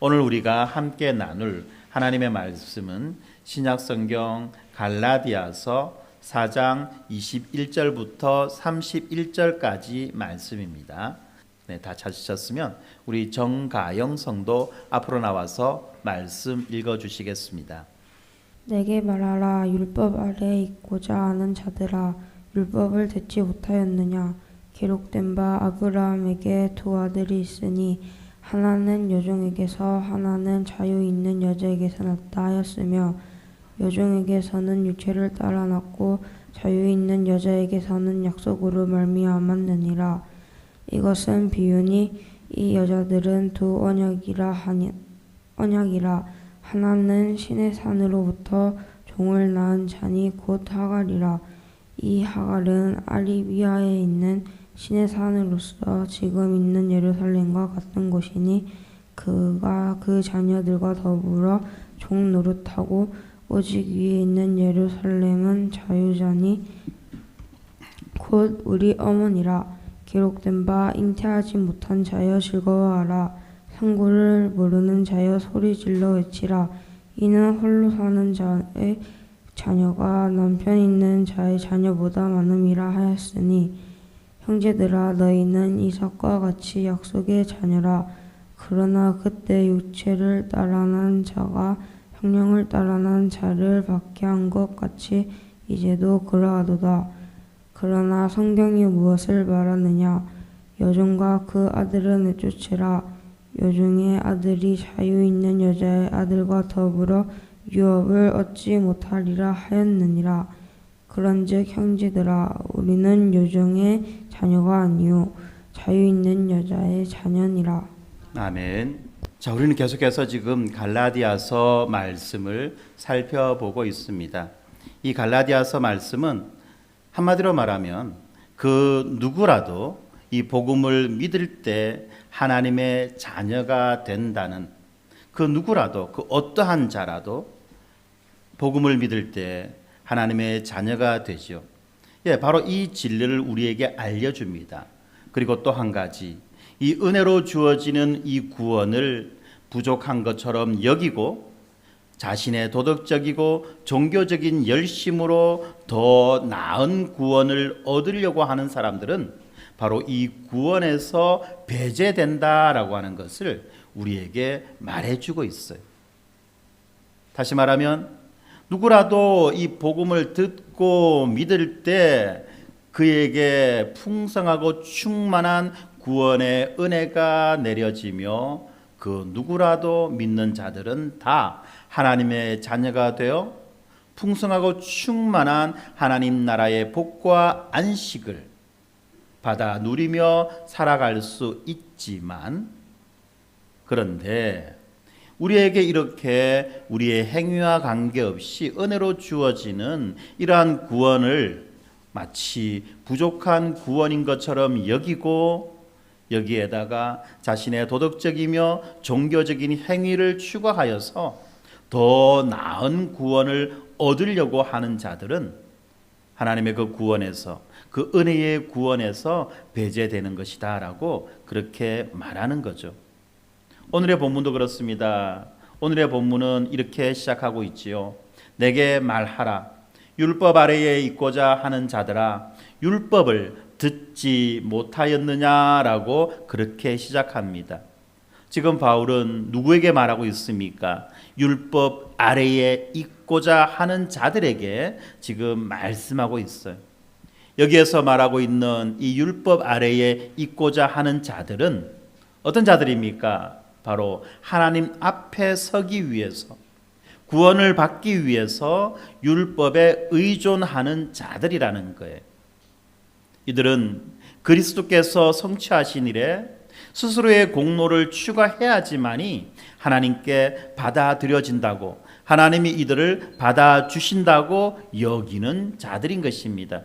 오늘 우리가 함께 나눌 하나님의 말씀은 신약성경 갈라디아서 4장 21절부터 31절까지 말씀입니다. 네, 다 찾으셨으면 우리 정가영 성도 앞으로 나와서 말씀 읽어주시겠습니다. 내게 말하라. 율법 아래에 있고자 하는 자들아, 율법을 듣지 못하였느냐? 기록된 바 아브라함에게 두 아들이 있으니 하나는 여종에게서 하나는 자유 있는 여자에게서 났다 하였으며, 여종에게서는 육체를 따라 났고 자유 있는 여자에게서는 약속으로 말미암았느니라. 이것은 비유니 이 여자들은 두 언약이라 하나는 신의 산으로부터 종을 낳은 자니 곧 하갈이라. 이 하갈은 아리비아에 있는 신의 산으로서 지금 있는 예루살렘과 같은 곳이니 그가 그 자녀들과 더불어 종 노릇하고, 오직 위에 있는 예루살렘은 자유자니 곧 우리 어머니라. 기록된 바 잉태하지 못한 자여 즐거워하라. 상고를 모르는 자여 소리질러 외치라. 이는 홀로 사는 자의 자녀가 남편 있는 자의 자녀보다 많음이라 하였으니, 형제들아, 너희는 이삭과 같이 약속의 자녀라. 그러나 그때 육체를 따라 난 자가 성령을 따라 난 자를 받게 한 것 같이 이제도 그러하도다. 그러나 성경이 무엇을 말하느냐? 여종과 그 아들을 내쫓으라. 여종의 아들이 자유 있는 여자의 아들과 더불어 유업을 얻지 못하리라 하였느니라. 그런즉 형제들아, 우리는 여종의 자녀가 아니요 자유 있는 여자의 자녀니라. 아멘. 자, 우리는 계속해서 지금 갈라디아서 말씀을 살펴보고 있습니다. 이 갈라디아서 말씀은 한마디로 말하면 그 누구라도 이 복음을 믿을 때 하나님의 자녀가 된다는, 그 누구라도, 그 어떠한 자라도 복음을 믿을 때 하나님의 자녀가 되죠. 예, 바로 이 진리를 우리에게 알려줍니다. 그리고 또 한 가지, 이 은혜로 주어지는 이 구원을 부족한 것처럼 여기고 자신의 도덕적이고 종교적인 열심으로 더 나은 구원을 얻으려고 하는 사람들은 바로 이 구원에서 배제된다라고 하는 것을 우리에게 말해주고 있어요. 다시 말하면 누구라도 이 복음을 듣고 믿을 때 그에게 풍성하고 충만한 구원의 은혜가 내려지며 그 누구라도 믿는 자들은 다 하나님의 자녀가 되어 풍성하고 충만한 하나님 나라의 복과 안식을 받아 누리며 살아갈 수 있지만, 그런데 우리에게 이렇게 우리의 행위와 관계없이 은혜로 주어지는 이러한 구원을 마치 부족한 구원인 것처럼 여기고, 여기에다가 자신의 도덕적이며 종교적인 행위를 추가하여서 더 나은 구원을 얻으려고 하는 자들은 하나님의 그 구원에서, 그 은혜의 구원에서 배제되는 것이다 라고 그렇게 말하는 거죠. 오늘의 본문도 그렇습니다. 오늘의 본문은 이렇게 시작하고 있지요. 내게 말하라. 율법 아래에 있고자 하는 자들아, 율법을 듣지 못하였느냐라고 그렇게 시작합니다. 지금 바울은 누구에게 말하고 있습니까? 율법 아래에 있고자 하는 자들에게 지금 말씀하고 있어요. 여기에서 말하고 있는 이 율법 아래에 있고자 하는 자들은 어떤 자들입니까? 바로 하나님 앞에 서기 위해서, 구원을 받기 위해서 율법에 의존하는 자들이라는 거예요. 이들은 그리스도께서 성취하신 일에 스스로의 공로를 추가해야지만이 하나님께 받아들여진다고, 하나님이 이들을 받아주신다고 여기는 자들인 것입니다.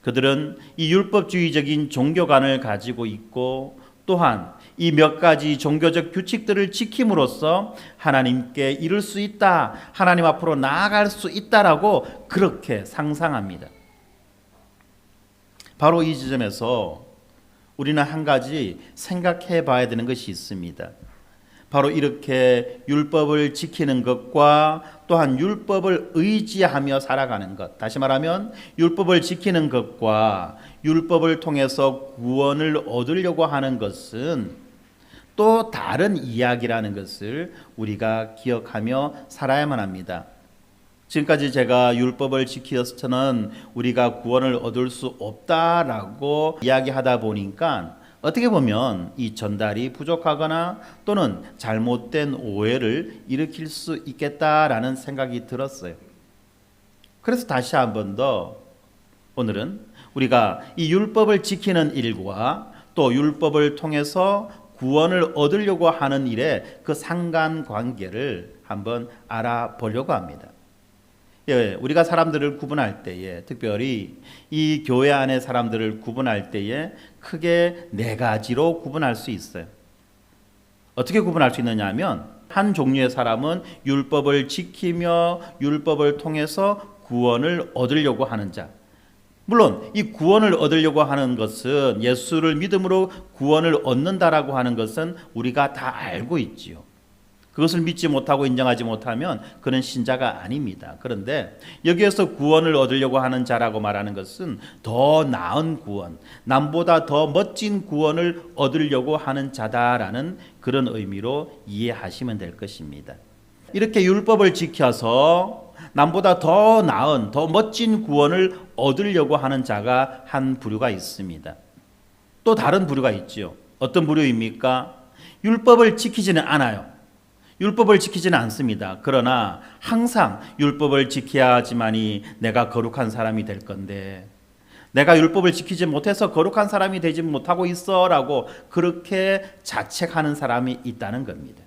그들은 이 율법주의적인 종교관을 가지고 있고, 또한 이 몇 가지 종교적 규칙들을 지킴으로써 하나님께 이룰 수 있다, 하나님 앞으로 나아갈 수 있다라고 그렇게 상상합니다. 바로 이 지점에서 우리는 한 가지 생각해 봐야 되는 것이 있습니다. 바로 이렇게 율법을 지키는 것과 또한 율법을 의지하며 살아가는 것. 다시 말하면 율법을 지키는 것과 율법을 통해서 구원을 얻으려고 하는 것은 또 다른 이야기라는 것을 우리가 기억하며 살아야만 합니다. 지금까지 제가 율법을 지켜서는 우리가 구원을 얻을 수 없다라고 이야기하다 보니까 어떻게 보면 이 전달이 부족하거나 또는 잘못된 오해를 일으킬 수 있겠다라는 생각이 들었어요. 그래서 다시 한 번 더 오늘은 우리가 이 율법을 지키는 일과 또 율법을 통해서 구원을 얻으려고 하는 일의 그 상관관계를 한번 알아보려고 합니다. 예, 우리가 사람들을 구분할 때에, 특별히 이 교회 안의 사람들을 구분할 때에 크게 네 가지로 구분할 수 있어요. 어떻게 구분할 수 있느냐 하면 한 종류의 사람은 율법을 지키며 율법을 통해서 구원을 얻으려고 하는 자. 물론 이 구원을 얻으려고 하는 것은, 예수를 믿음으로 구원을 얻는다라고 하는 것은 우리가 다 알고 있지요. 그것을 믿지 못하고 인정하지 못하면 그는 신자가 아닙니다. 그런데 여기에서 구원을 얻으려고 하는 자라고 말하는 것은 더 나은 구원, 남보다 더 멋진 구원을 얻으려고 하는 자다라는 그런 의미로 이해하시면 될 것입니다. 이렇게 율법을 지켜서 남보다 더 나은, 더 멋진 구원을 얻으려고 하는 자가 한 부류가 있습니다. 또 다른 부류가 있지요. 어떤 부류입니까? 율법을 지키지는 않아요. 율법을 지키지는 않습니다. 그러나 항상 율법을 지켜야지만이 내가 거룩한 사람이 될 건데, 내가 율법을 지키지 못해서 거룩한 사람이 되지 못하고 있어라고 그렇게 자책하는 사람이 있다는 겁니다.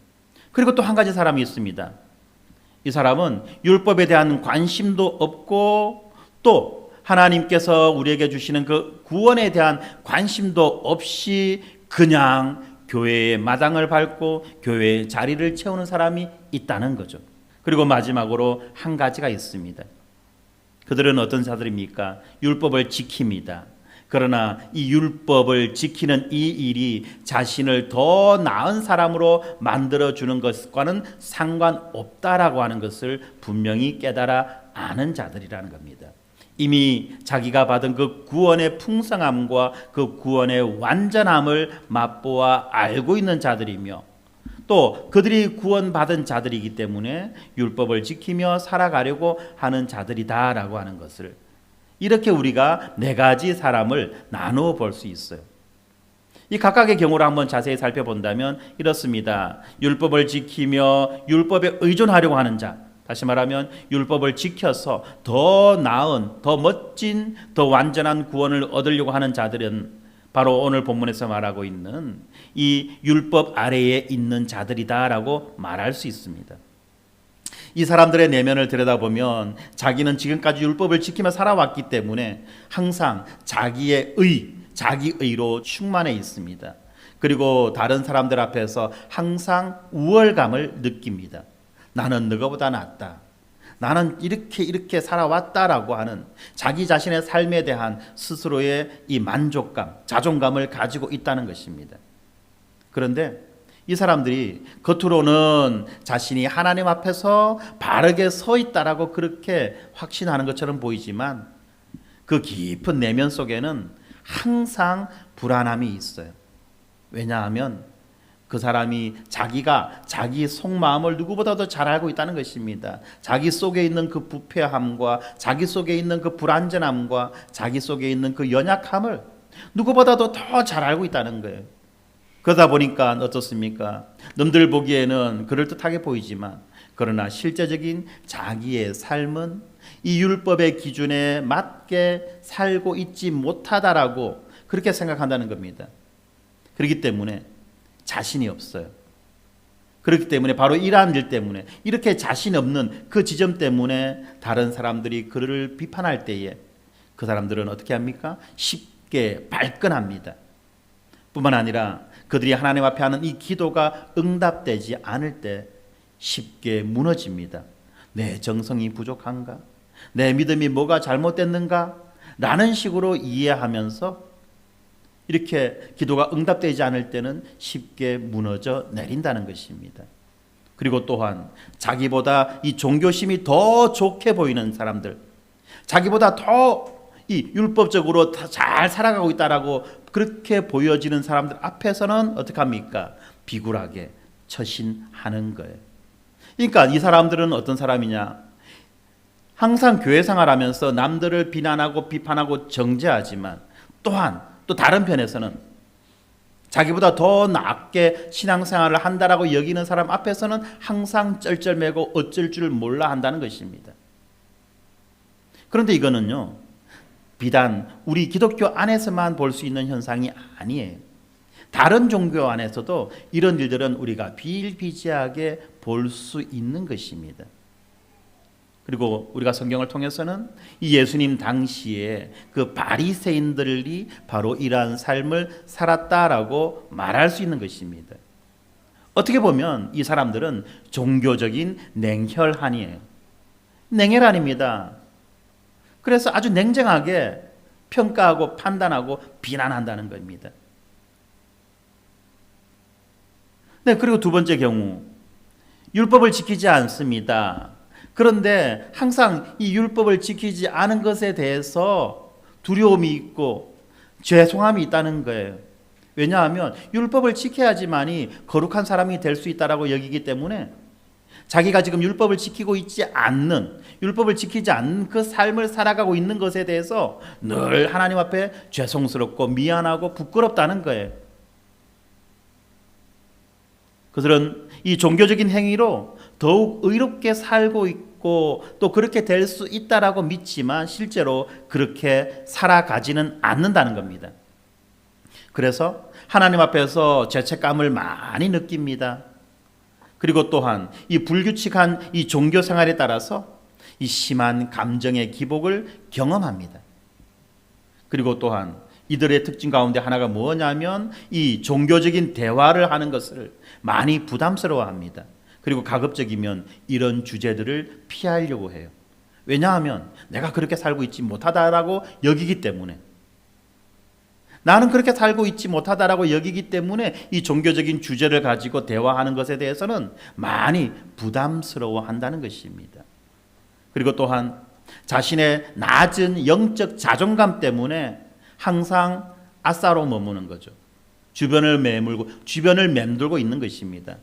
그리고 또 한 가지 사람이 있습니다. 이 사람은 율법에 대한 관심도 없고 또 하나님께서 우리에게 주시는 그 구원에 대한 관심도 없이 그냥 교회의 마당을 밟고 교회의 자리를 채우는 사람이 있다는 거죠. 그리고 마지막으로 한 가지가 있습니다. 그들은 어떤 자들입니까? 율법을 지킵니다. 그러나 이 율법을 지키는 이 일이 자신을 더 나은 사람으로 만들어주는 것과는 상관없다라고 하는 것을 분명히 깨달아 아는 자들이라는 겁니다. 이미 자기가 받은 그 구원의 풍성함과 그 구원의 완전함을 맛보아 알고 있는 자들이며, 또 그들이 구원받은 자들이기 때문에 율법을 지키며 살아가려고 하는 자들이다라고 하는 것을, 이렇게 우리가 네 가지 사람을 나누어 볼 수 있어요. 이 각각의 경우를 한번 자세히 살펴본다면 이렇습니다. 율법을 지키며 율법에 의존하려고 하는 자, 다시 말하면 율법을 지켜서 더 나은, 더 멋진, 더 완전한 구원을 얻으려고 하는 자들은 바로 오늘 본문에서 말하고 있는 이 율법 아래에 있는 자들이다라고 말할 수 있습니다. 이 사람들의 내면을 들여다보면 자기는 지금까지 율법을 지키며 살아왔기 때문에 항상 자기의 자기의로 충만해 있습니다. 그리고 다른 사람들 앞에서 항상 우월감을 느낍니다. 나는 너희보다 낫다. 나는 이렇게 살아왔다라고 하는 자기 자신의 삶에 대한 스스로의 이 만족감, 자존감을 가지고 있다는 것입니다. 그런데 이 사람들이 겉으로는 자신이 하나님 앞에서 바르게 서 있다라고 그렇게 확신하는 것처럼 보이지만 그 깊은 내면 속에는 항상 불안함이 있어요. 왜냐하면 그 사람이 자기가 자기 속마음을 누구보다도 잘 알고 있다는 것입니다. 자기 속에 있는 그 부패함과 자기 속에 있는 그 불안전함과 자기 속에 있는 그 연약함을 누구보다도 더 잘 알고 있다는 거예요. 그러다 보니까 어떻습니까? 남들 보기에는 그럴듯하게 보이지만 그러나 실제적인 자기의 삶은 이 율법의 기준에 맞게 살고 있지 못하다라고 그렇게 생각한다는 겁니다. 그렇기 때문에 자신이 없어요. 그렇기 때문에 바로 이러한 일 때문에, 이렇게 자신 없는 그 지점 때문에 다른 사람들이 그를 비판할 때에 그 사람들은 어떻게 합니까? 쉽게 발끈합니다. 뿐만 아니라 그들이 하나님 앞에 하는 이 기도가 응답되지 않을 때 쉽게 무너집니다. 내 정성이 부족한가? 내 믿음이 뭐가 잘못됐는가? 라는 식으로 이해하면서 이렇게 기도가 응답되지 않을 때는 쉽게 무너져 내린다는 것입니다. 그리고 또한 자기보다 이 종교심이 더 좋게 보이는 사람들, 자기보다 더 이 율법적으로 잘 살아가고 있다라고 그렇게 보여지는 사람들 앞에서는 어떻게 합니까? 비굴하게 처신하는 거예요. 그러니까 이 사람들은 어떤 사람이냐? 항상 교회 생활하면서 남들을 비난하고 비판하고 정죄하지만 또한 또 다른 편에서는 자기보다 더 낫게 신앙생활을 한다라고 여기는 사람 앞에서는 항상 쩔쩔매고 어쩔 줄 몰라 한다는 것입니다. 그런데 이거는요, 비단 우리 기독교 안에서만 볼 수 있는 현상이 아니에요. 다른 종교 안에서도 이런 일들은 우리가 비일비재하게 볼 수 있는 것입니다. 그리고 우리가 성경을 통해서는 이 예수님 당시에 그 바리새인들이 바로 이러한 삶을 살았다라고 말할 수 있는 것입니다. 어떻게 보면 이 사람들은 종교적인 냉혈한이에요. 냉혈한입니다. 그래서 아주 냉정하게 평가하고 판단하고 비난한다는 겁니다. 네, 그리고 두 번째 경우, 율법을 지키지 않습니다. 그런데 항상 이 율법을 지키지 않은 것에 대해서 두려움이 있고 죄송함이 있다는 거예요. 왜냐하면 율법을 지켜야지만이 거룩한 사람이 될 수 있다라고 여기기 때문에 자기가 지금 율법을 지키고 있지 않는, 율법을 지키지 않는 그 삶을 살아가고 있는 것에 대해서 늘 하나님 앞에 죄송스럽고 미안하고 부끄럽다는 거예요. 그들은 이 종교적인 행위로 더욱 의롭게 살고 있고 또 그렇게 될 수 있다라고 믿지만 실제로 그렇게 살아가지는 않는다는 겁니다. 그래서 하나님 앞에서 죄책감을 많이 느낍니다. 그리고 또한 이 불규칙한 이 종교 생활에 따라서 이 심한 감정의 기복을 경험합니다. 그리고 또한 이들의 특징 가운데 하나가 뭐냐면 이 종교적인 대화를 하는 것을 많이 부담스러워합니다. 그리고 가급적이면 이런 주제들을 피하려고 해요. 왜냐하면 내가 그렇게 살고 있지 못하다라고 여기기 때문에, 나는 그렇게 살고 있지 못하다라고 여기기 때문에 이 종교적인 주제를 가지고 대화하는 것에 대해서는 많이 부담스러워한다는 것입니다. 그리고 또한 자신의 낮은 영적 자존감 때문에 항상 아싸로 머무는 거죠. 주변을 맴돌고 있는 것입니다.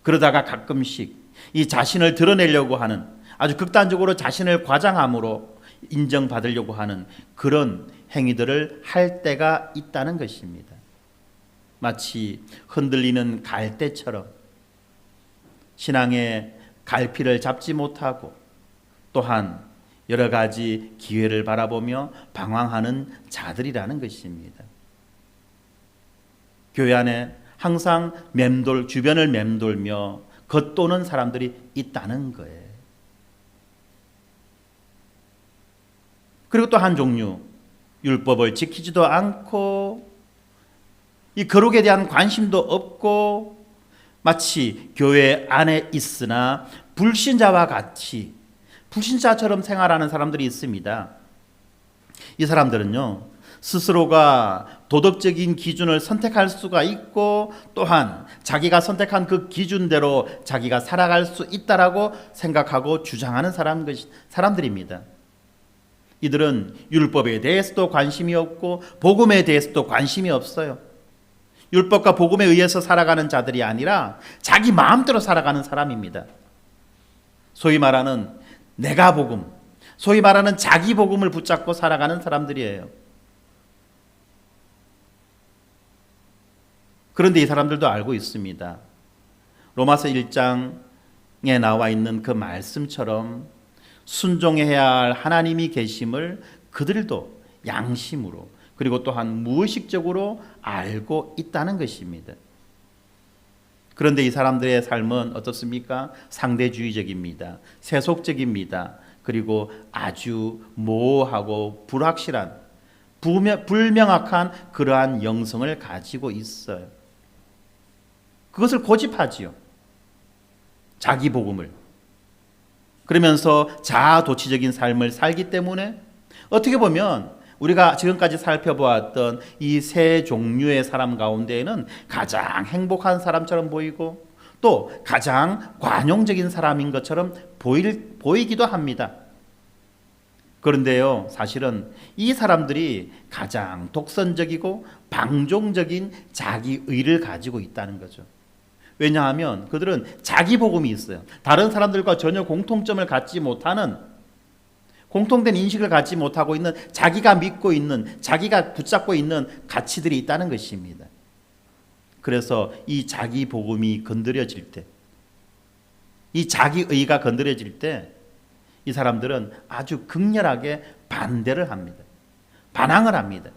그러다가 가끔씩 이 자신을 드러내려고 하는, 아주 극단적으로 자신을 과장함으로 인정받으려고 하는 그런 행위들을 할 때가 있다는 것입니다. 마치 흔들리는 갈대처럼 신앙의 갈피를 잡지 못하고 또한 여러 가지 기회를 바라보며 방황하는 자들이라는 것입니다. 교회 안에 항상 주변을 맴돌며 겉도는 사람들이 있다는 거예요. 그리고 또 한 종류, 율법을 지키지도 않고 이 거룩에 대한 관심도 없고 마치 교회 안에 있으나 불신자와 같이 불신자처럼 생활하는 사람들이 있습니다. 이 사람들은요, 스스로가 도덕적인 기준을 선택할 수가 있고 또한 자기가 선택한 그 기준대로 자기가 살아갈 수 있다라고 생각하고 주장하는 사람들입니다. 이들은 율법에 대해서도 관심이 없고 복음에 대해서도 관심이 없어요. 율법과 복음에 의해서 살아가는 자들이 아니라 자기 마음대로 살아가는 사람입니다. 소위 말하는 내가 복음, 소위 말하는 자기 복음을 붙잡고 살아가는 사람들이에요. 그런데 이 사람들도 알고 있습니다. 로마서 1장에 나와 있는 그 말씀처럼 순종해야 할 하나님이 계심을 그들도 양심으로 그리고 또한 무의식적으로 알고 있다는 것입니다. 그런데 이 사람들의 삶은 어떻습니까? 상대주의적입니다. 세속적입니다. 그리고 아주 모호하고 불확실한 불명확한 그러한 영성을 가지고 있어요. 그것을 고집하지요. 자기 복음을. 그러면서 자아도취적인 삶을 살기 때문에 어떻게 보면 우리가 지금까지 살펴보았던 이 세 종류의 사람 가운데에는 가장 행복한 사람처럼 보이고 또 가장 관용적인 사람인 것처럼 보이기도 합니다. 그런데요, 사실은 이 사람들이 가장 독선적이고 방종적인 자기의를 가지고 있다는 거죠. 왜냐하면 그들은 자기 복음이 있어요. 다른 사람들과 전혀 공통점을 갖지 못하는, 공통된 인식을 갖지 못하고 있는, 자기가 믿고 있는, 자기가 붙잡고 있는 가치들이 있다는 것입니다. 그래서 이 자기 복음이 건드려질 때, 이 자기의가 건드려질 때 이 사람들은 아주 극렬하게 반대를 합니다. 반항을 합니다.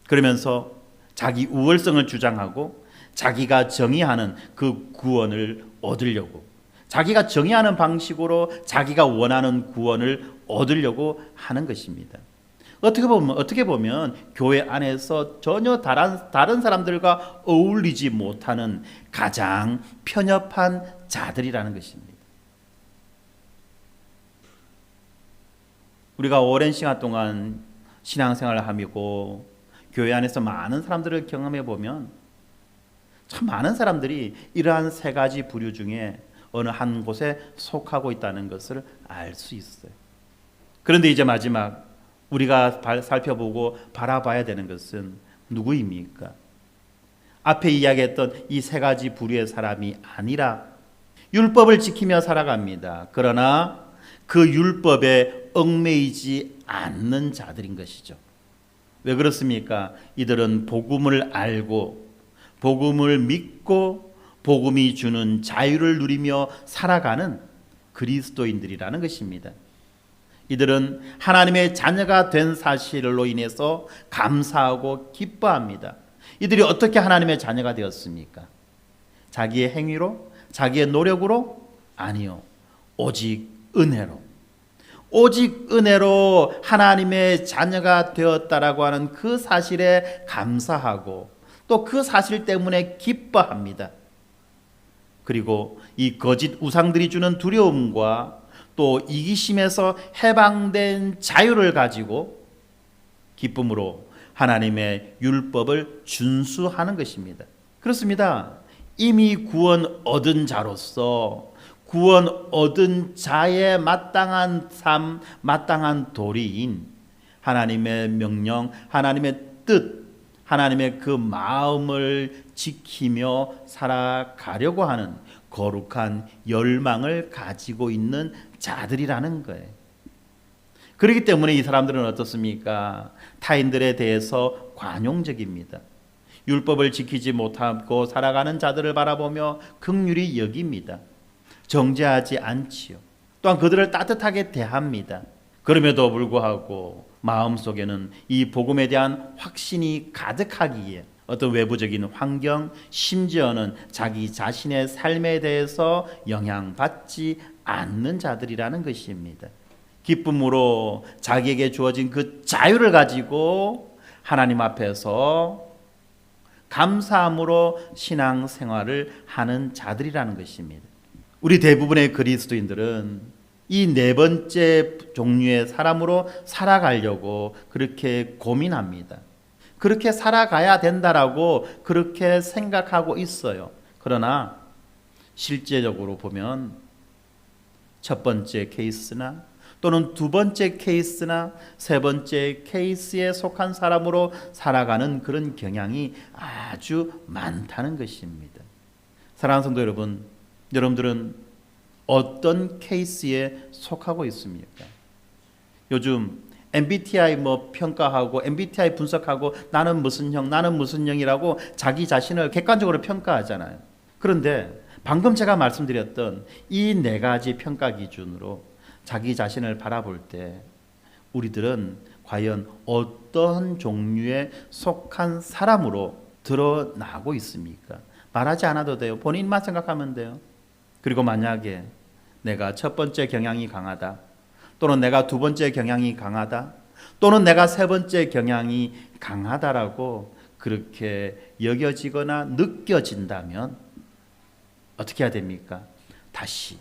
그러면서 자기 우월성을 주장하고 자기가 정의하는 그 구원을 얻으려고, 자기가 정의하는 방식으로 자기가 원하는 구원을 얻으려고 하는 것입니다. 어떻게 보면 교회 안에서 전혀 다른 사람들과 어울리지 못하는 가장 편협한 자들이라는 것입니다. 우리가 오랜 시간 동안 신앙생활을 하고 교회 안에서 많은 사람들을 경험해 보면 참 많은 사람들이 이러한 세 가지 부류 중에 어느 한 곳에 속하고 있다는 것을 알 수 있어요. 그런데 이제 마지막 우리가 살펴보고 바라봐야 되는 것은 누구입니까? 앞에 이야기했던 이 세 가지 부류의 사람이 아니라 율법을 지키며 살아갑니다. 그러나 그 율법에 얽매이지 않는 자들인 것이죠. 왜 그렇습니까? 이들은 복음을 알고 복음을 믿고 복음이 주는 자유를 누리며 살아가는 그리스도인들이라는 것입니다. 이들은 하나님의 자녀가 된 사실로 인해서 감사하고 기뻐합니다. 이들이 어떻게 하나님의 자녀가 되었습니까? 자기의 행위로? 자기의 노력으로? 아니요. 오직 은혜로. 오직 은혜로 하나님의 자녀가 되었다라고 하는 그 사실에 감사하고 또 그 사실 때문에 기뻐합니다. 그리고 이 거짓 우상들이 주는 두려움과 또 이기심에서 해방된 자유를 가지고 기쁨으로 하나님의 율법을 준수하는 것입니다. 그렇습니다. 이미 구원 얻은 자로서 구원 얻은 자의 마땅한 삶, 마땅한 도리인 하나님의 명령, 하나님의 뜻, 하나님의 그 마음을 지키며 살아가려고 하는 거룩한 열망을 가지고 있는 자들이라는 거예요. 그렇기 때문에 이 사람들은 어떻습니까? 타인들에 대해서 관용적입니다. 율법을 지키지 못하고 살아가는 자들을 바라보며 긍휼히 여깁니다. 정죄하지 않지요. 또한 그들을 따뜻하게 대합니다. 그럼에도 불구하고 마음속에는 이 복음에 대한 확신이 가득하기에 어떤 외부적인 환경, 심지어는 자기 자신의 삶에 대해서 영향받지 않는 자들이라는 것입니다. 기쁨으로 자기에게 주어진 그 자유를 가지고 하나님 앞에서 감사함으로 신앙생활을 하는 자들이라는 것입니다. 우리 대부분의 그리스도인들은 이 네 번째 종류의 사람으로 살아가려고 그렇게 고민합니다. 그렇게 살아가야 된다라고 그렇게 생각하고 있어요. 그러나 실제적으로 보면 첫 번째 케이스나 또는 두 번째 케이스나 세 번째 케이스에 속한 사람으로 살아가는 그런 경향이 아주 많다는 것입니다. 사랑하는 성도 여러분, 여러분들은 어떤 케이스에 속하고 있습니까? 요즘 MBTI 평가하고 MBTI 분석하고 나는 무슨 형이라고 자기 자신을 객관적으로 평가하잖아요. 그런데 방금 제가 말씀드렸던 이 네 가지 평가 기준으로 자기 자신을 바라볼 때 우리들은 과연 어떤 종류에 속한 사람으로 드러나고 있습니까? 말하지 않아도 돼요. 본인만 생각하면 돼요. 그리고 만약에 내가 첫 번째 경향이 강하다, 또는 내가 두 번째 경향이 강하다, 또는 내가 세 번째 경향이 강하다라고 그렇게 여겨지거나 느껴진다면 어떻게 해야 됩니까? 다시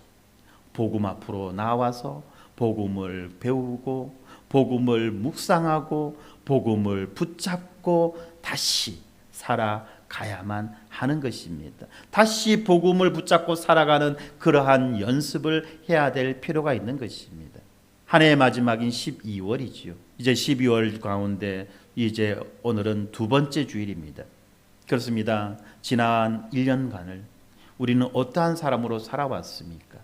복음 앞으로 나와서 복음을 배우고 복음을 묵상하고 복음을 붙잡고 다시 살아가야만 하는 것입니다. 다시 복음을 붙잡고 살아가는 그러한 연습을 해야 될 필요가 있는 것입니다. 한 해의 마지막인 12월이지요. 이제 12월 가운데 이제 오늘은 두 번째 주일입니다. 그렇습니다. 지난 1년간을 우리는 어떠한 사람으로 살아왔습니까?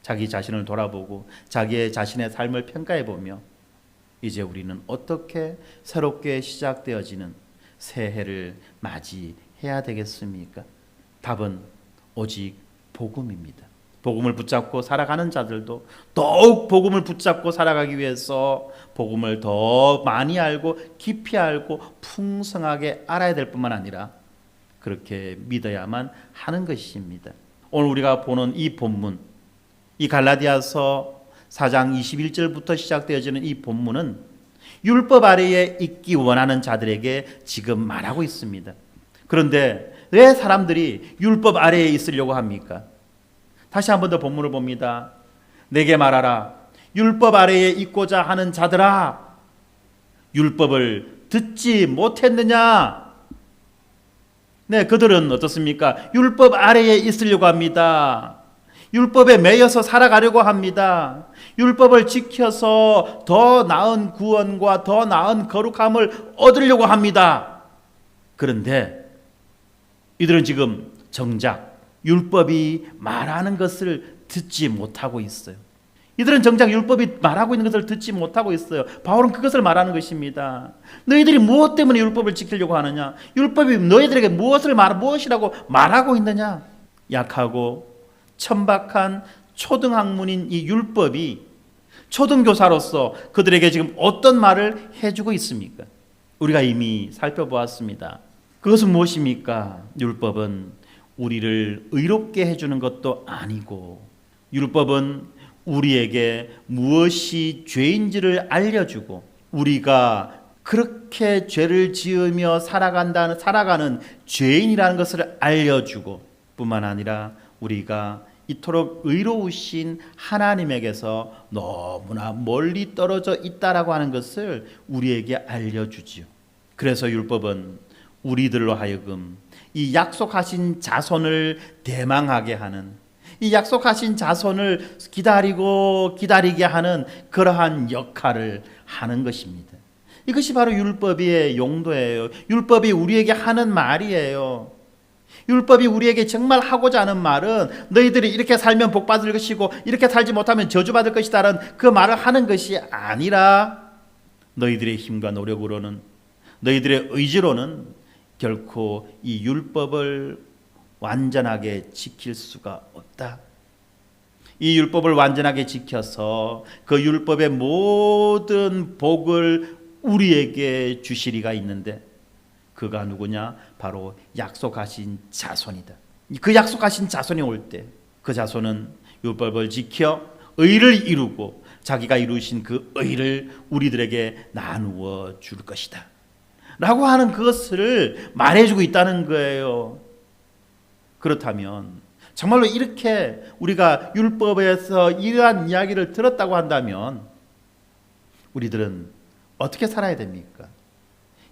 자기 자신을 돌아보고 자기의 자신의 삶을 평가해 보며 이제 우리는 어떻게 새롭게 시작되어지는 새해를 맞이해야 되겠습니까? 답은 오직 복음입니다. 복음을 붙잡고 살아가는 자들도 더욱 복음을 붙잡고 살아가기 위해서 복음을 더 많이 알고 깊이 알고 풍성하게 알아야 될 뿐만 아니라 그렇게 믿어야만 하는 것입니다. 오늘 우리가 보는 이 본문, 이 갈라디아서 4장 21절부터 시작되어지는 이 본문은 율법 아래에 있기 원하는 자들에게 지금 말하고 있습니다. 그런데 왜 사람들이 율법 아래에 있으려고 합니까? 다시 한 번 더 본문을 봅니다. 내게 말하라. 율법 아래에 있고자 하는 자들아, 율법을 듣지 못했느냐? 네, 그들은 어떻습니까? 율법 아래에 있으려고 합니다. 율법에 매여서 살아가려고 합니다. 율법을 지켜서 더 나은 구원과 더 나은 거룩함을 얻으려고 합니다. 그런데 이들은 지금 정작 율법이 말하는 것을 듣지 못하고 있어요. 이들은 정작 율법이 말하고 있는 것을 듣지 못하고 있어요. 바울은 그것을 말하는 것입니다. 너희들이 무엇 때문에 율법을 지키려고 하느냐? 율법이 너희들에게 무엇이라고 말하고 있느냐? 약하고 천박한 초등학문인 이 율법이 초등교사로서 그들에게 지금 어떤 말을 해주고 있습니까? 우리가 이미 살펴보았습니다. 그것은 무엇입니까? 율법은 우리를 의롭게 해주는 것도 아니고 율법은 우리에게 무엇이 죄인지를 알려주고 우리가 그렇게 죄를 지으며 살아가는 죄인이라는 것을 알려주고 뿐만 아니라 우리가 이토록 의로우신 하나님에게서 너무나 멀리 떨어져 있다라고 하는 것을 우리에게 알려주지요. 그래서 율법은 우리들로 하여금 이 약속하신 자손을 대망하게 하는, 이 약속하신 자손을 기다리게 하는 그러한 역할을 하는 것입니다. 이것이 바로 율법의 용도예요. 율법이 우리에게 하는 말이에요. 율법이 우리에게 정말 하고자 하는 말은 너희들이 이렇게 살면 복 받을 것이고 이렇게 살지 못하면 저주받을 것이다라는 그 말을 하는 것이 아니라 너희들의 힘과 노력으로는, 너희들의 의지로는 결코 이 율법을 완전하게 지킬 수가 없다. 이 율법을 완전하게 지켜서 그 율법의 모든 복을 우리에게 주실 이가 있는데 그가 누구냐? 바로 약속하신 자손이다. 그 약속하신 자손이 올 때 그 자손은 율법을 지켜 의를 이루고 자기가 이루신 그 의를 우리들에게 나누어 줄 것이다 라고 하는 그것을 말해주고 있다는 거예요. 그렇다면 정말로 이렇게 우리가 율법에서 이러한 이야기를 들었다고 한다면 우리들은 어떻게 살아야 됩니까?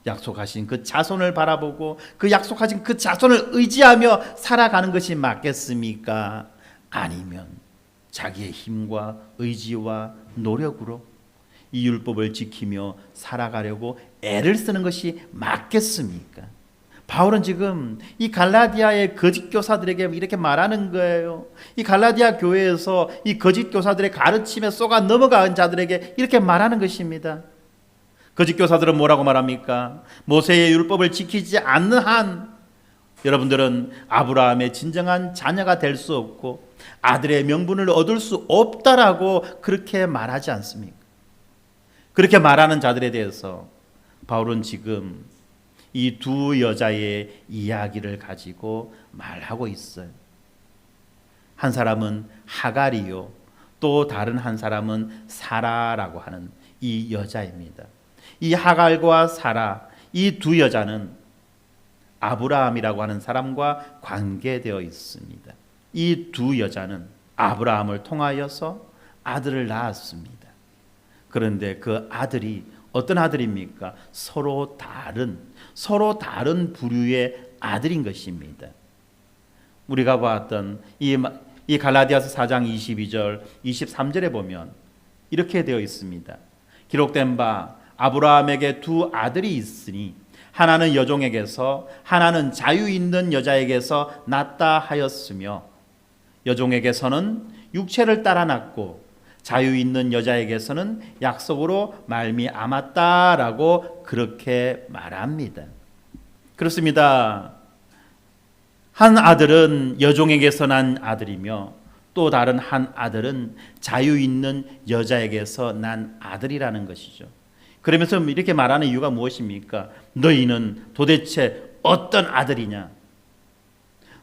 약속하신 그 자손을 바라보고 그 약속하신 그 자손을 의지하며 살아가는 것이 맞겠습니까? 아니면 자기의 힘과 의지와 노력으로 이 율법을 지키며 살아가려고 애를 쓰는 것이 맞겠습니까? 바울은 지금 이 갈라디아의 거짓 교사들에게 이렇게 말하는 거예요. 이 갈라디아 교회에서 이 거짓 교사들의 가르침에 쏘가 넘어간 자들에게 이렇게 말하는 것입니다. 거짓 교사들은 뭐라고 말합니까? 모세의 율법을 지키지 않는 한 여러분들은 아브라함의 진정한 자녀가 될 수 없고 아들의 명분을 얻을 수 없다라고 그렇게 말하지 않습니까? 그렇게 말하는 자들에 대해서 바울은 지금 이 두 여자의 이야기를 가지고 말하고 있어요. 한 사람은 하갈이요, 또 다른 한 사람은 사라라고 하는 이 여자입니다. 이 하갈과 사라, 이 두 여자는 아브라함이라고 하는 사람과 관계되어 있습니다. 이 두 여자는 아브라함을 통하여서 아들을 낳았습니다. 그런데 그 아들이 어떤 아들입니까? 서로 다른 부류의 아들인 것입니다. 우리가 봤던 이 갈라디아서 4장 22절 23절에 보면 이렇게 되어 있습니다. 기록된 바 아브라함에게 두 아들이 있으니 하나는 여종에게서 하나는 자유 있는 여자에게서 낳다 하였으며 여종에게서는 육체를 따라 낳고 자유 있는 여자에게서는 약속으로 말미암았다라고 그렇게 말합니다. 그렇습니다. 한 아들은 여종에게서 난 아들이며 또 다른 한 아들은 자유 있는 여자에게서 난 아들이라는 것이죠. 그러면서 이렇게 말하는 이유가 무엇입니까? 너희는 도대체 어떤 아들이냐?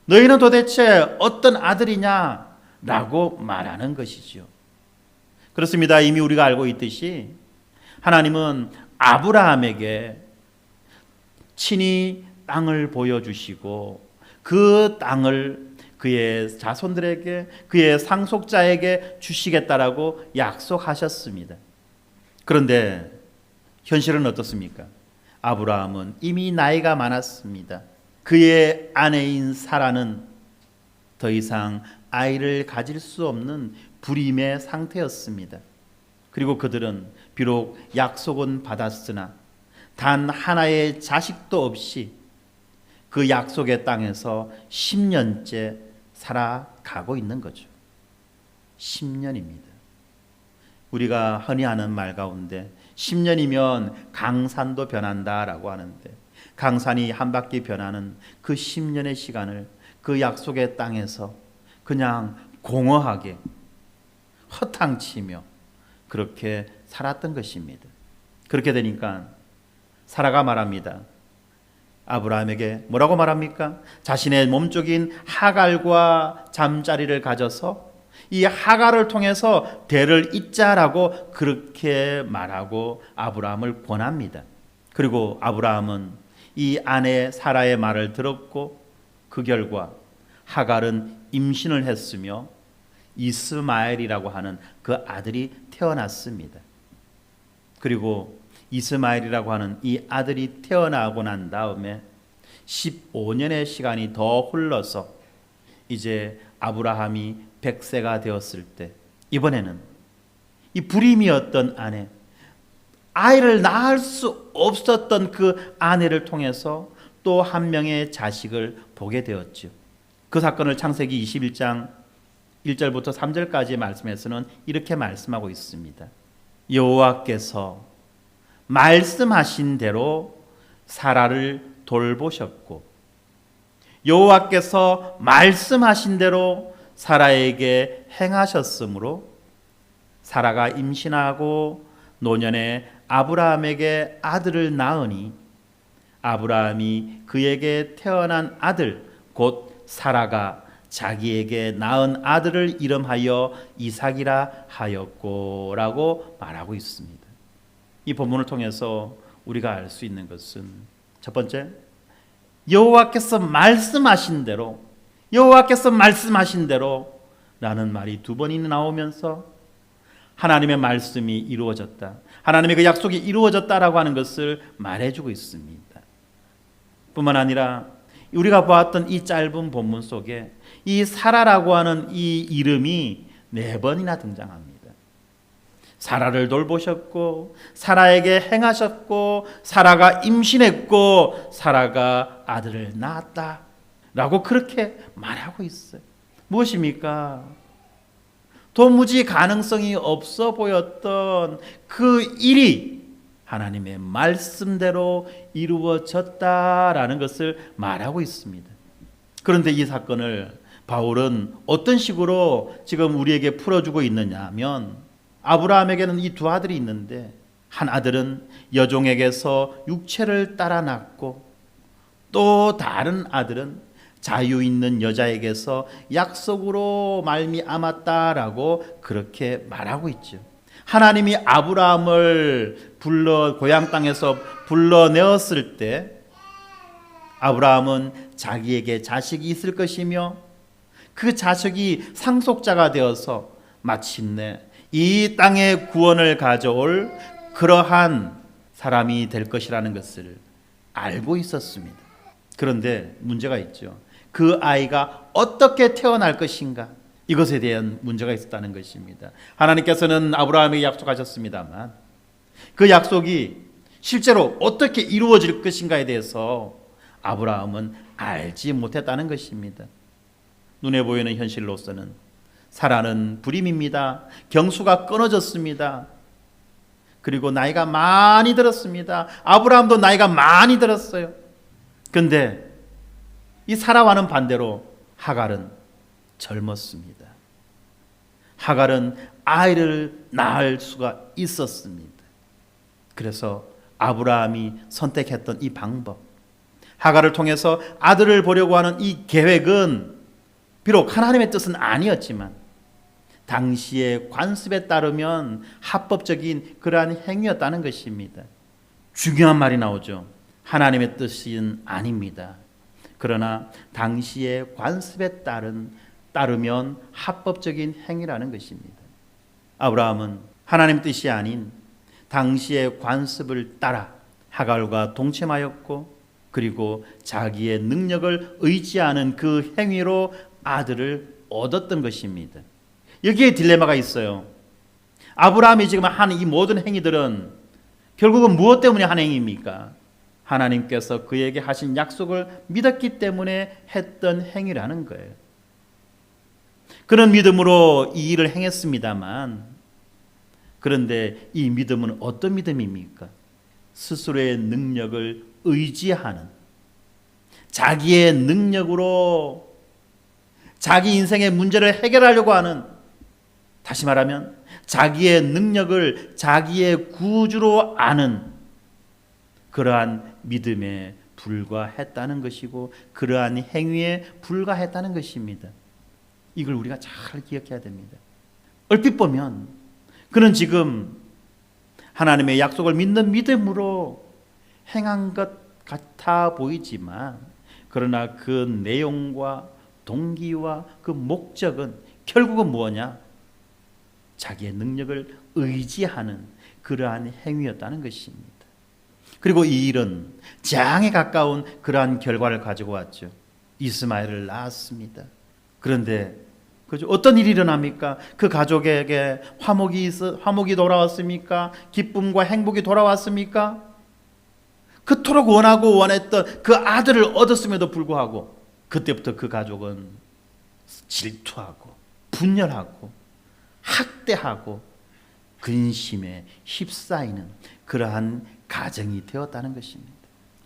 너희는 도대체 어떤 아들이냐? 라고 말하는 것이죠. 그렇습니다. 이미 우리가 알고 있듯이 하나님은 아브라함에게 친히 땅을 보여주시고 그 땅을 그의 자손들에게 그의 상속자에게 주시겠다라고 약속하셨습니다. 그런데 현실은 어떻습니까? 아브라함은 이미 나이가 많았습니다. 그의 아내인 사라는 더 이상 아이를 가질 수 없는 불임의 상태였습니다. 그리고 그들은 비록 약속은 받았으나 단 하나의 자식도 없이 그 약속의 땅에서 10년째 살아가고 있는 거죠. 10년입니다. 우리가 흔히 하는 말 가운데 10년이면 강산도 변한다라고 하는데 강산이 한 바퀴 변하는 그 10년의 시간을 그 약속의 땅에서 그냥 공허하게 허탕치며 그렇게 살았던 것입니다. 그렇게 되니까 사라가 말합니다. 아브라함에게 뭐라고 말합니까? 자신의 몸쪽인 하갈과 잠자리를 가져서 이 하갈을 통해서 대를 잇자라고 그렇게 말하고 아브라함을 권합니다. 그리고 아브라함은 이 아내 사라의 말을 들었고 그 결과 하갈은 임신을 했으며 이스마엘이라고 하는 그 아들이 태어났습니다. 그리고 이스마엘이라고 하는 이 아들이 태어나고 난 다음에 15년의 시간이 더 흘러서 이제 아브라함이 100세가 되었을 때 이번에는 이 불임이었던 아내, 아이를 낳을 수 없었던 그 아내를 통해서 또 한 명의 자식을 보게 되었죠. 그 사건을 창세기 21장 1절부터 3절까지 말씀에서는 이렇게 말씀하고 있습니다. 여호와께서 말씀하신 대로 사라를 돌보셨고 여호와께서 말씀하신 대로 사라에게 행하셨으므로 사라가 임신하고 노년에 아브라함에게 아들을 낳으니 아브라함이 그에게 태어난 아들 곧 사라가 자기에게 낳은 아들을 이름하여 이삭이라 하였고라고 말하고 있습니다. 이 본문을 통해서 우리가 알 수 있는 것은 첫 번째, 여호와께서 말씀하신 대로 라는 말이 두 번이나 나오면서 하나님의 말씀이 이루어졌다, 하나님의 그 약속이 이루어졌다라고 하는 것을 말해주고 있습니다. 뿐만 아니라 우리가 보았던 이 짧은 본문 속에 이 사라라고 하는 이 이름이 4번이나 등장합니다. 사라를 돌보셨고 사라에게 행하셨고 사라가 임신했고 사라가 아들을 낳았다 라고 그렇게 말하고 있어요. 무엇입니까? 도무지 가능성이 없어 보였던 그 일이 하나님의 말씀대로 이루어졌다라는 것을 말하고 있습니다. 그런데 이 사건을 바울은 어떤 식으로 지금 우리에게 풀어주고 있느냐 하면 아브라함에게는 이 두 아들이 있는데 한 아들은 여종에게서 육체를 따라 낳고 또 다른 아들은 자유 있는 여자에게서 약속으로 말미암았다라고 그렇게 말하고 있죠. 하나님이 아브라함을 고향 땅에서 불러내었을 때 아브라함은 자기에게 자식이 있을 것이며 그 자식이 상속자가 되어서 마침내 이 땅의 구원을 가져올 그러한 사람이 될 것이라는 것을 알고 있었습니다. 그런데 문제가 있죠. 그 아이가 어떻게 태어날 것인가, 이것에 대한 문제가 있었다는 것입니다. 하나님께서는 아브라함에게 약속하셨습니다만 그 약속이 실제로 어떻게 이루어질 것인가에 대해서 아브라함은 알지 못했다는 것입니다. 눈에 보이는 현실로서는 사라는 불임입니다. 경수가 끊어졌습니다. 그리고 나이가 많이 들었습니다. 아브라함도 나이가 많이 들었어요. 그런데 이 사라와는 반대로 하갈은 젊었습니다. 하갈은 아이를 낳을 수가 있었습니다. 그래서 아브라함이 선택했던 이 방법, 하갈을 통해서 아들을 보려고 하는 이 계획은 비록 하나님의 뜻은 아니었지만 당시의 관습에 따르면 합법적인 그러한 행위였다는 것입니다. 중요한 말이 나오죠. 하나님의 뜻은 아닙니다. 그러나 당시의 관습에 따르면 합법적인 행위라는 것입니다. 아브라함은 하나님의 뜻이 아닌 당시의 관습을 따라 하갈과 동침하였고, 그리고 자기의 능력을 의지하는 그 행위로 아들을 얻었던 것입니다. 여기에 딜레마가 있어요. 아브라함이 지금 하는 이 모든 행위들은 결국은 무엇 때문에 한 행위입니까? 하나님께서 그에게 하신 약속을 믿었기 때문에 했던 행위라는 거예요. 그런 믿음으로 이 일을 행했습니다만, 그런데 이 믿음은 어떤 믿음입니까? 스스로의 능력을 의지하는, 자기의 능력으로 자기 인생의 문제를 해결하려고 하는, 다시 말하면 자기의 능력을 자기의 구주로 아는 그러한 믿음에 불과했다는 것이고, 그러한 행위에 불과했다는 것입니다. 이걸 우리가 잘 기억해야 됩니다. 얼핏 보면 그는 지금 하나님의 약속을 믿는 믿음으로 행한 것 같아 보이지만, 그러나 그 내용과 동기와 그 목적은 결국은 뭐냐? 자기의 능력을 의지하는 그러한 행위였다는 것입니다. 그리고 이 일은 재앙에 가까운 그러한 결과를 가지고 왔죠. 이스마엘을 낳았습니다. 그런데 어떤 일이 일어납니까? 그 가족에게 화목이 돌아왔습니까? 기쁨과 행복이 돌아왔습니까? 그토록 원하고 원했던 그 아들을 얻었음에도 불구하고 그때부터 그 가족은 질투하고 분열하고 학대하고 근심에 휩싸이는 그러한 가정이 되었다는 것입니다.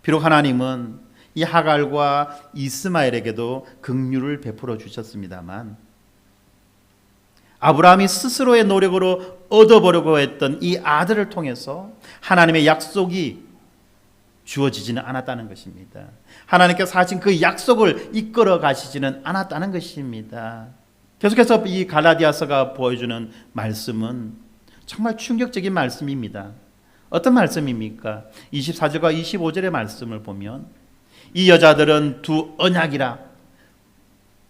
비록 하나님은 이 하갈과 이스마엘에게도 긍휼을 베풀어 주셨습니다만, 아브라함이 스스로의 노력으로 얻어보려고 했던 이 아들을 통해서 하나님의 약속이 주어지지는 않았다는 것입니다. 하나님께서 하신 그 약속을 이끌어 가시지는 않았다는 것입니다. 계속해서 이 갈라디아서가 보여주는 말씀은 정말 충격적인 말씀입니다. 어떤 말씀입니까? 24절과 25절의 말씀을 보면, 이 여자들은 두 언약이라,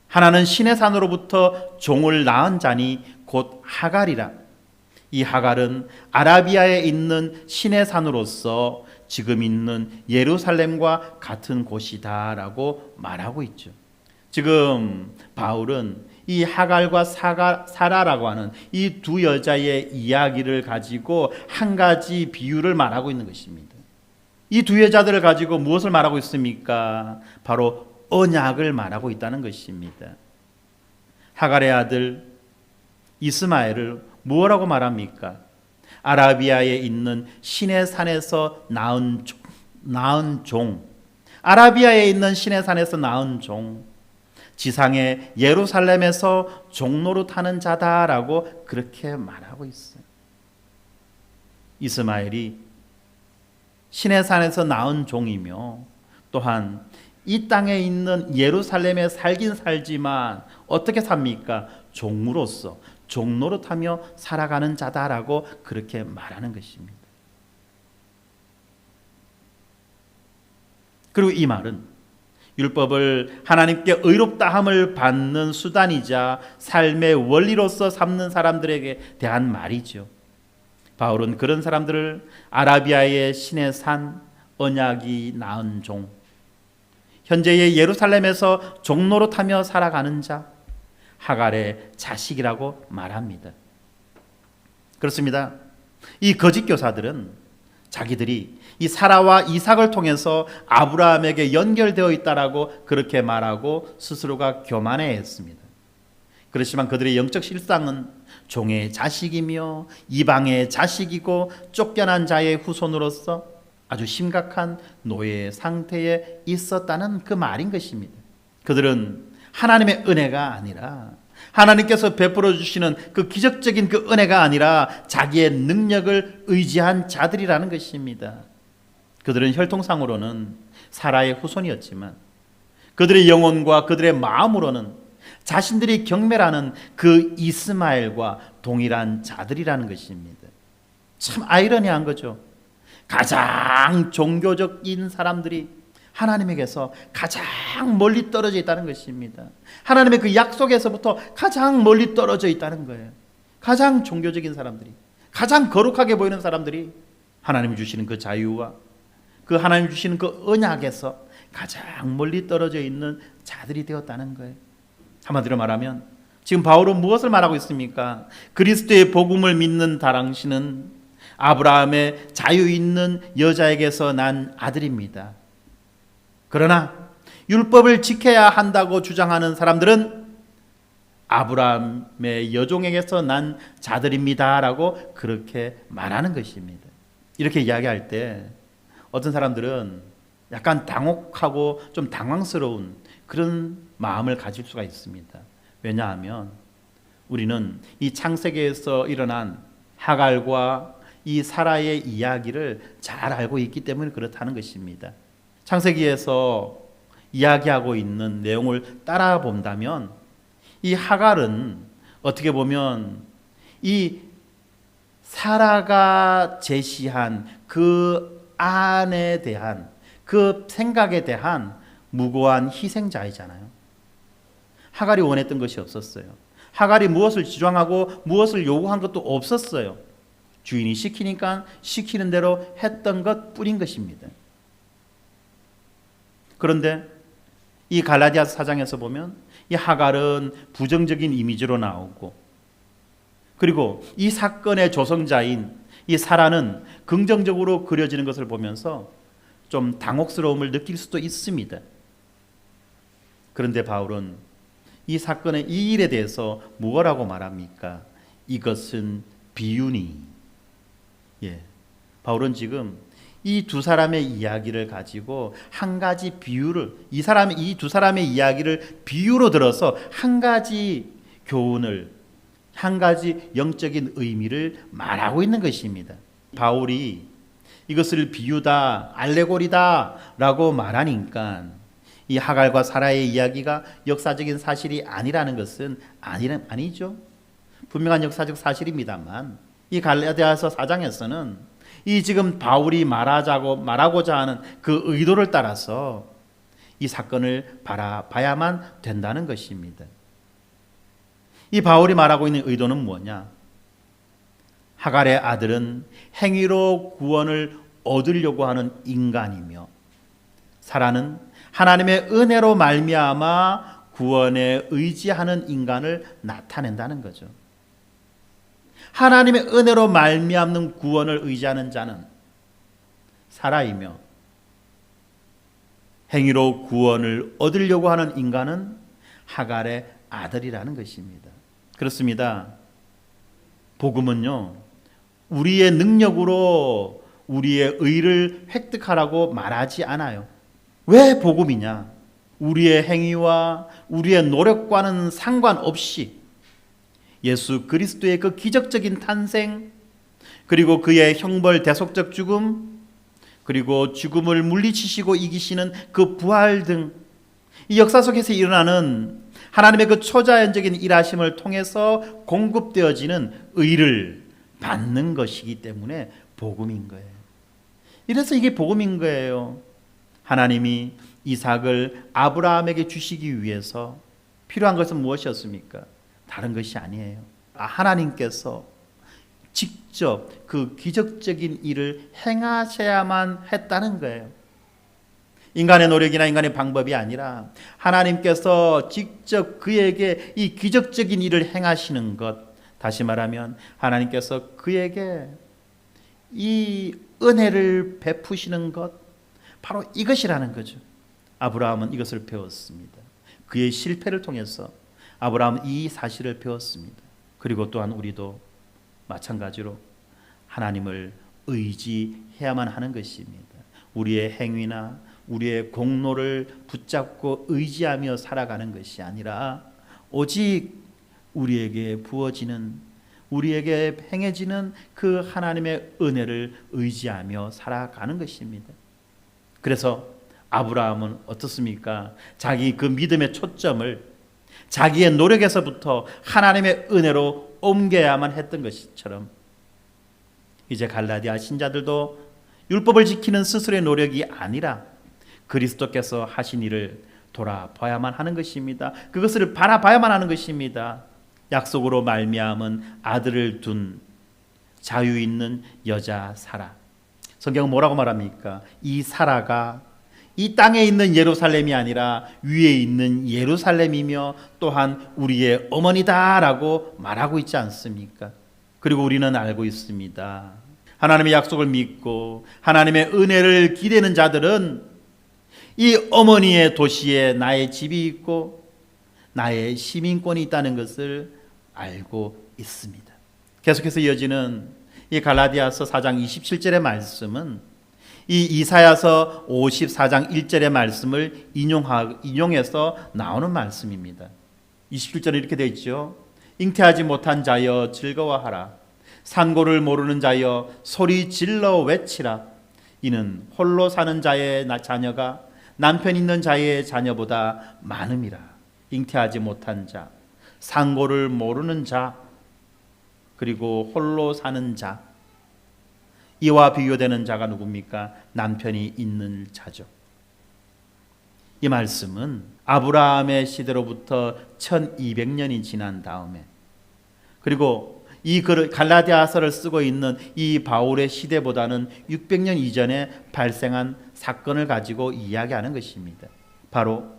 하나는 신의 산으로부터 종을 낳은 자니 곧 하갈이라. 이 하갈은 아라비아에 있는 신의 산으로서 지금 있는 예루살렘과 같은 곳이다라고 말하고 있죠. 지금 바울은 이 하갈과 사라라고 하는 이 두 여자의 이야기를 가지고 한 가지 비유를 말하고 있는 것입니다. 이 두 여자들을 가지고 무엇을 말하고 있습니까? 바로 언약을 말하고 있다는 것입니다. 하갈의 아들 이스마엘을 무엇라고 말합니까? 아라비아에 있는 신의 산에서 낳은 종, 아라비아에 있는 신의 산에서 낳은 종, 지상의 예루살렘에서 종로로 타는 자다라고 그렇게 말하고 있어요. 이스마엘이 신의 산에서 낳은 종이며, 또한 이 땅에 있는 예루살렘에 살긴 살지만 어떻게 삽니까? 종으로서 종노릇하며 살아가는 자다라고 그렇게 말하는 것입니다. 그리고 이 말은 율법을 하나님께 의롭다함을 받는 수단이자 삶의 원리로서 삼는 사람들에게 대한 말이죠. 바울은 그런 사람들을 아라비아의 신의 산, 언약이 낳은 종, 현재의 예루살렘에서 종노릇하며 살아가는 자, 하갈의 자식이라고 말합니다. 그렇습니다. 이 거짓 교사들은 자기들이 이 사라와 이삭을 통해서 아브라함에게 연결되어 있다라고 그렇게 말하고 스스로가 교만해했습니다. 그렇지만 그들의 영적 실상은 종의 자식이며 이방의 자식이고 쫓겨난 자의 후손으로서 아주 심각한 노예 상태에 있었다는 그 말인 것입니다. 그들은 하나님의 은혜가 아니라 하나님께서 베풀어 주시는 그 기적적인 그 은혜가 아니라 자기의 능력을 의지한 자들이라는 것입니다. 그들은 혈통상으로는 사라의 후손이었지만 그들의 영혼과 그들의 마음으로는 자신들이 경멸하는 그 이스마엘과 동일한 자들이라는 것입니다. 참 아이러니한 거죠. 가장 종교적인 사람들이 하나님에게서 가장 멀리 떨어져 있다는 것입니다. 하나님의 그 약속에서부터 가장 멀리 떨어져 있다는 거예요. 가장 종교적인 사람들이, 가장 거룩하게 보이는 사람들이 하나님이 주시는 그 자유와 그 하나님 주시는 그 언약에서 가장 멀리 떨어져 있는 자들이 되었다는 거예요. 한마디로 말하면 지금 바울은 무엇을 말하고 있습니까? 그리스도의 복음을 믿는 당신은 아브라함의 자유 있는 여자에게서 난 아들입니다. 그러나 율법을 지켜야 한다고 주장하는 사람들은 아브라함의 여종에게서 난 자들입니다라고 그렇게 말하는 것입니다. 이렇게 이야기할 때 어떤 사람들은 약간 당혹하고 좀 당황스러운 그런 마음을 가질 수가 있습니다. 왜냐하면 우리는 이 창세기에서 일어난 하갈과 이 사라의 이야기를 잘 알고 있기 때문에 그렇다는 것입니다. 창세기에서 이야기하고 있는 내용을 따라 본다면 이 하갈은 어떻게 보면 이 사라가 제시한 그 안에 대한 그 생각에 대한 무고한 희생자이잖아요. 하갈이 원했던 것이 없었어요. 하갈이 무엇을 주장하고 무엇을 요구한 것도 없었어요. 주인이 시키니까 시키는 대로 했던 것 뿐인 것입니다. 그런데 이 갈라디아서 4장에서 보면 이 하갈은 부정적인 이미지로 나오고 그리고 이 사건의 조성자인 이 사라는 긍정적으로 그려지는 것을 보면서 좀 당혹스러움을 느낄 수도 있습니다. 그런데 바울은 이 사건의 이 일에 대해서 무엇라고 말합니까? 이것은 비유니. 바울은 지금 이 두 사람의 이야기를 가지고 한 가지 비유를 이 두 사람의 이야기를 비유로 들어서 한 가지 교훈을 한 가지 영적인 의미를 말하고 있는 것입니다. 바울이 이것을 비유다, 알레고리다라고 말하니까 이 하갈과 사라의 이야기가 역사적인 사실이 아니라는 것은 아니죠. 분명한 역사적 사실입니다만 이 갈라디아서 4장에서는 이 지금 바울이 말하고자 하는 그 의도를 따라서 이 사건을 바라봐야만 된다는 것입니다. 이 바울이 말하고 있는 의도는 뭐냐? 하갈의 아들은 행위로 구원을 얻으려고 하는 인간이며 사라는 하나님의 은혜로 말미암아 구원에 의지하는 인간을 나타낸다는 거죠. 하나님의 은혜로 말미암는 구원을 의지하는 자는 사라이며 행위로 구원을 얻으려고 하는 인간은 하갈의 아들이라는 것입니다. 그렇습니다. 복음은요, 우리의 능력으로 우리의 의를 획득하라고 말하지 않아요. 왜 복음이냐? 우리의 행위와 우리의 노력과는 상관없이 예수 그리스도의 그 기적적인 탄생, 그리고 그의 형벌 대속적 죽음, 그리고 죽음을 물리치시고 이기시는 그 부활 등 이 역사 속에서 일어나는 하나님의 그 초자연적인 일하심을 통해서 공급되어지는 의를 받는 것이기 때문에 복음인 거예요. 이래서 이게 복음인 거예요. 하나님이 이삭을 아브라함에게 주시기 위해서 필요한 것은 무엇이었습니까? 다른 것이 아니에요. 하나님께서 직접 그 기적적인 일을 행하셔야만 했다는 거예요. 인간의 노력이나 인간의 방법이 아니라 하나님께서 직접 그에게 이 기적적인 일을 행하시는 것, 다시 말하면 하나님께서 그에게 이 은혜를 베푸시는 것, 바로 이것이라는 거죠. 아브라함은 이것을 배웠습니다. 그의 실패를 통해서 아브라함은 이 사실을 배웠습니다. 그리고 또한 우리도 마찬가지로 하나님을 의지해야만 하는 것입니다. 우리의 행위나 우리의 공로를 붙잡고 의지하며 살아가는 것이 아니라 오직 우리에게 부어지는, 우리에게 행해지는 그 하나님의 은혜를 의지하며 살아가는 것입니다. 그래서 아브라함은 어떻습니까? 자기 그 믿음의 초점을 자기의 노력에서부터 하나님의 은혜로 옮겨야만 했던 것처럼 이제 갈라디아 신자들도 율법을 지키는 스스로의 노력이 아니라 그리스도께서 하신 일을 돌아봐야만 하는 것입니다. 그것을 바라봐야만 하는 것입니다. 약속으로 말미암은 아들을 둔 자유 있는 여자 사라. 성경은 뭐라고 말합니까? 이 사라가 이 땅에 있는 예루살렘이 아니라 위에 있는 예루살렘이며 또한 우리의 어머니다라고 말하고 있지 않습니까? 그리고 우리는 알고 있습니다. 하나님의 약속을 믿고 하나님의 은혜를 기대는 자들은 이 어머니의 도시에 나의 집이 있고 나의 시민권이 있다는 것을 알고 있습니다. 계속해서 이어지는 이 갈라디아서 4장 27절의 말씀은 이 이사야서 54장 1절의 말씀을 인용해서 나오는 말씀입니다. 27절에 이렇게 되어 있죠. 잉태하지 못한 자여 즐거워하라. 산고를 모르는 자여 소리 질러 외치라. 이는 홀로 사는 자의 자녀가 남편 있는 자의 자녀보다 많음이라. 잉태하지 못한 자, 산고를 모르는 자, 그리고 홀로 사는 자, 이와 비교되는 자가 누굽니까? 남편이 있는 자죠. 이 말씀은 아브라함의 시대로부터 1200년이 지난 다음에, 그리고 이 갈라디아서를 쓰고 있는 이 바울의 시대보다는 600년 이전에 발생한 사건을 가지고 이야기하는 것입니다. 바로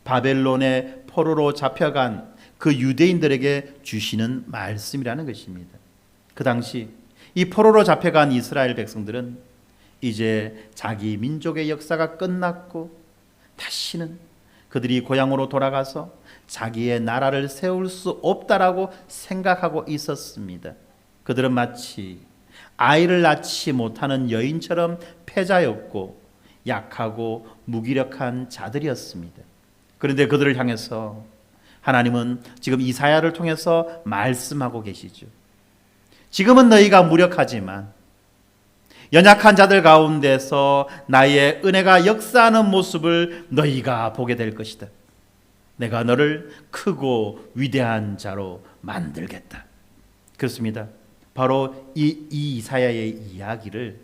바벨론의 포로로 잡혀간 그 유대인들에게 주시는 말씀이라는 것입니다. 그 당시 이 포로로 잡혀간 이스라엘 백성들은 이제 자기 민족의 역사가 끝났고 다시는 그들이 고향으로 돌아가서 자기의 나라를 세울 수 없다라고 생각하고 있었습니다. 그들은 마치 아이를 낳지 못하는 여인처럼 패자였고 약하고 무기력한 자들이었습니다. 그런데 그들을 향해서 하나님은 지금 이사야를 통해서 말씀하고 계시죠. 지금은 너희가 무력하지만 연약한 자들 가운데서 나의 은혜가 역사하는 모습을 너희가 보게 될 것이다. 내가 너를 크고 위대한 자로 만들겠다. 그렇습니다. 바로 이 이사야의 이야기를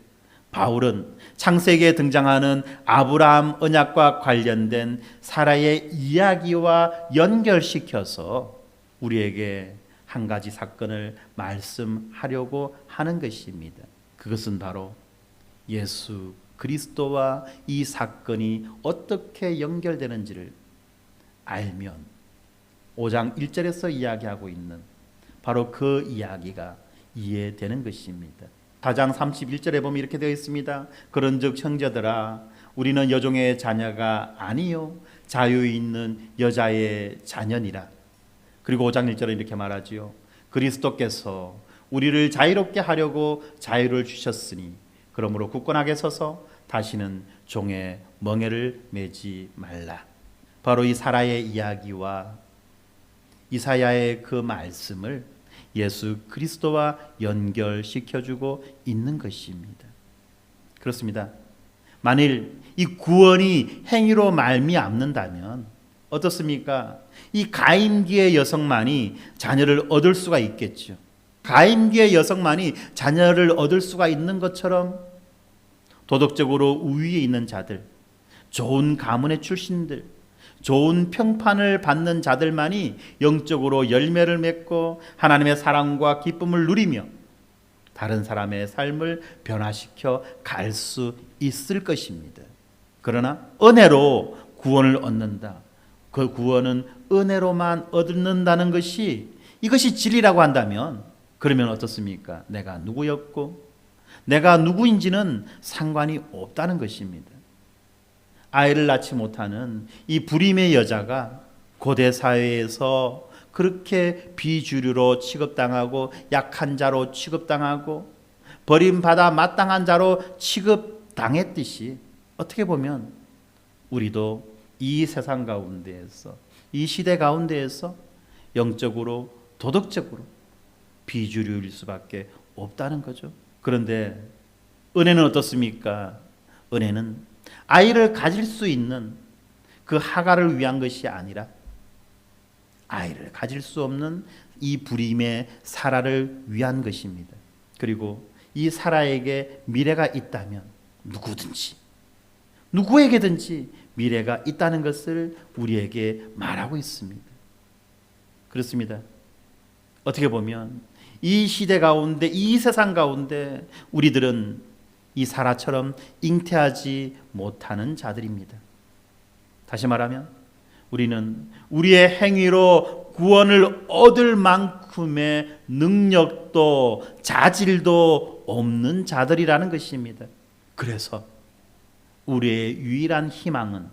바울은 창세기에 등장하는 아브라함 언약과 관련된 사라의 이야기와 연결시켜서 우리에게 한 가지 사건을 말씀하려고 하는 것입니다. 그것은 바로 예수 그리스도와 이 사건이 어떻게 연결되는지를 알면 5장 1절에서 이야기하고 있는 바로 그 이야기가 이해되는 것입니다. 4장 31절에 보면 이렇게 되어 있습니다. 그런즉 형제들아 우리는 여종의 자녀가 아니요 자유 있는 여자의 자녀니라. 그리고 5장 1절에 이렇게 말하지요. 그리스도께서 우리를 자유롭게 하려고 자유를 주셨으니 그러므로 굳건하게 서서 다시는 종의 멍에를 매지 말라. 바로 이 사라의 이야기와 이사야의 그 말씀을 예수 그리스도와 연결시켜주고 있는 것입니다. 그렇습니다. 만일 이 구원이 행위로 말미암는다면 어떻습니까? 이 가임기의 여성만이 자녀를 얻을 수가 있겠죠. 가임기의 여성만이 자녀를 얻을 수가 있는 것처럼 도덕적으로 우위에 있는 자들, 좋은 가문의 출신들, 좋은 평판을 받는 자들만이 영적으로 열매를 맺고 하나님의 사랑과 기쁨을 누리며 다른 사람의 삶을 변화시켜 갈 수 있을 것입니다. 그러나 은혜로 구원을 얻는다. 그 구원은 은혜로만 얻는다는 것이 이것이 진리라고 한다면 그러면 어떻습니까? 내가 누구였고 내가 누구인지는 상관이 없다는 것입니다. 아이를 낳지 못하는 이 불임의 여자가 고대 사회에서 그렇게 비주류로 취급당하고 약한 자로 취급당하고 버림받아 마땅한 자로 취급당했듯이 어떻게 보면 우리도 이 세상 가운데에서 이 시대 가운데에서 영적으로 도덕적으로 비주류일 수밖에 없다는 거죠. 그런데 은혜는 어떻습니까? 은혜는 아이를 가질 수 있는 그 하가를 위한 것이 아니라 아이를 가질 수 없는 이 불임의 사라를 위한 것입니다. 그리고 이 사라에게 미래가 있다면 누구든지 누구에게든지 미래가 있다는 것을 우리에게 말하고 있습니다. 그렇습니다. 어떻게 보면 이 시대 가운데 이 세상 가운데 우리들은 이 사라처럼 잉태하지 못하는 자들입니다. 다시 말하면 우리는 우리의 행위로 구원을 얻을 만큼의 능력도 자질도 없는 자들이라는 것입니다. 그래서 우리의 유일한 희망은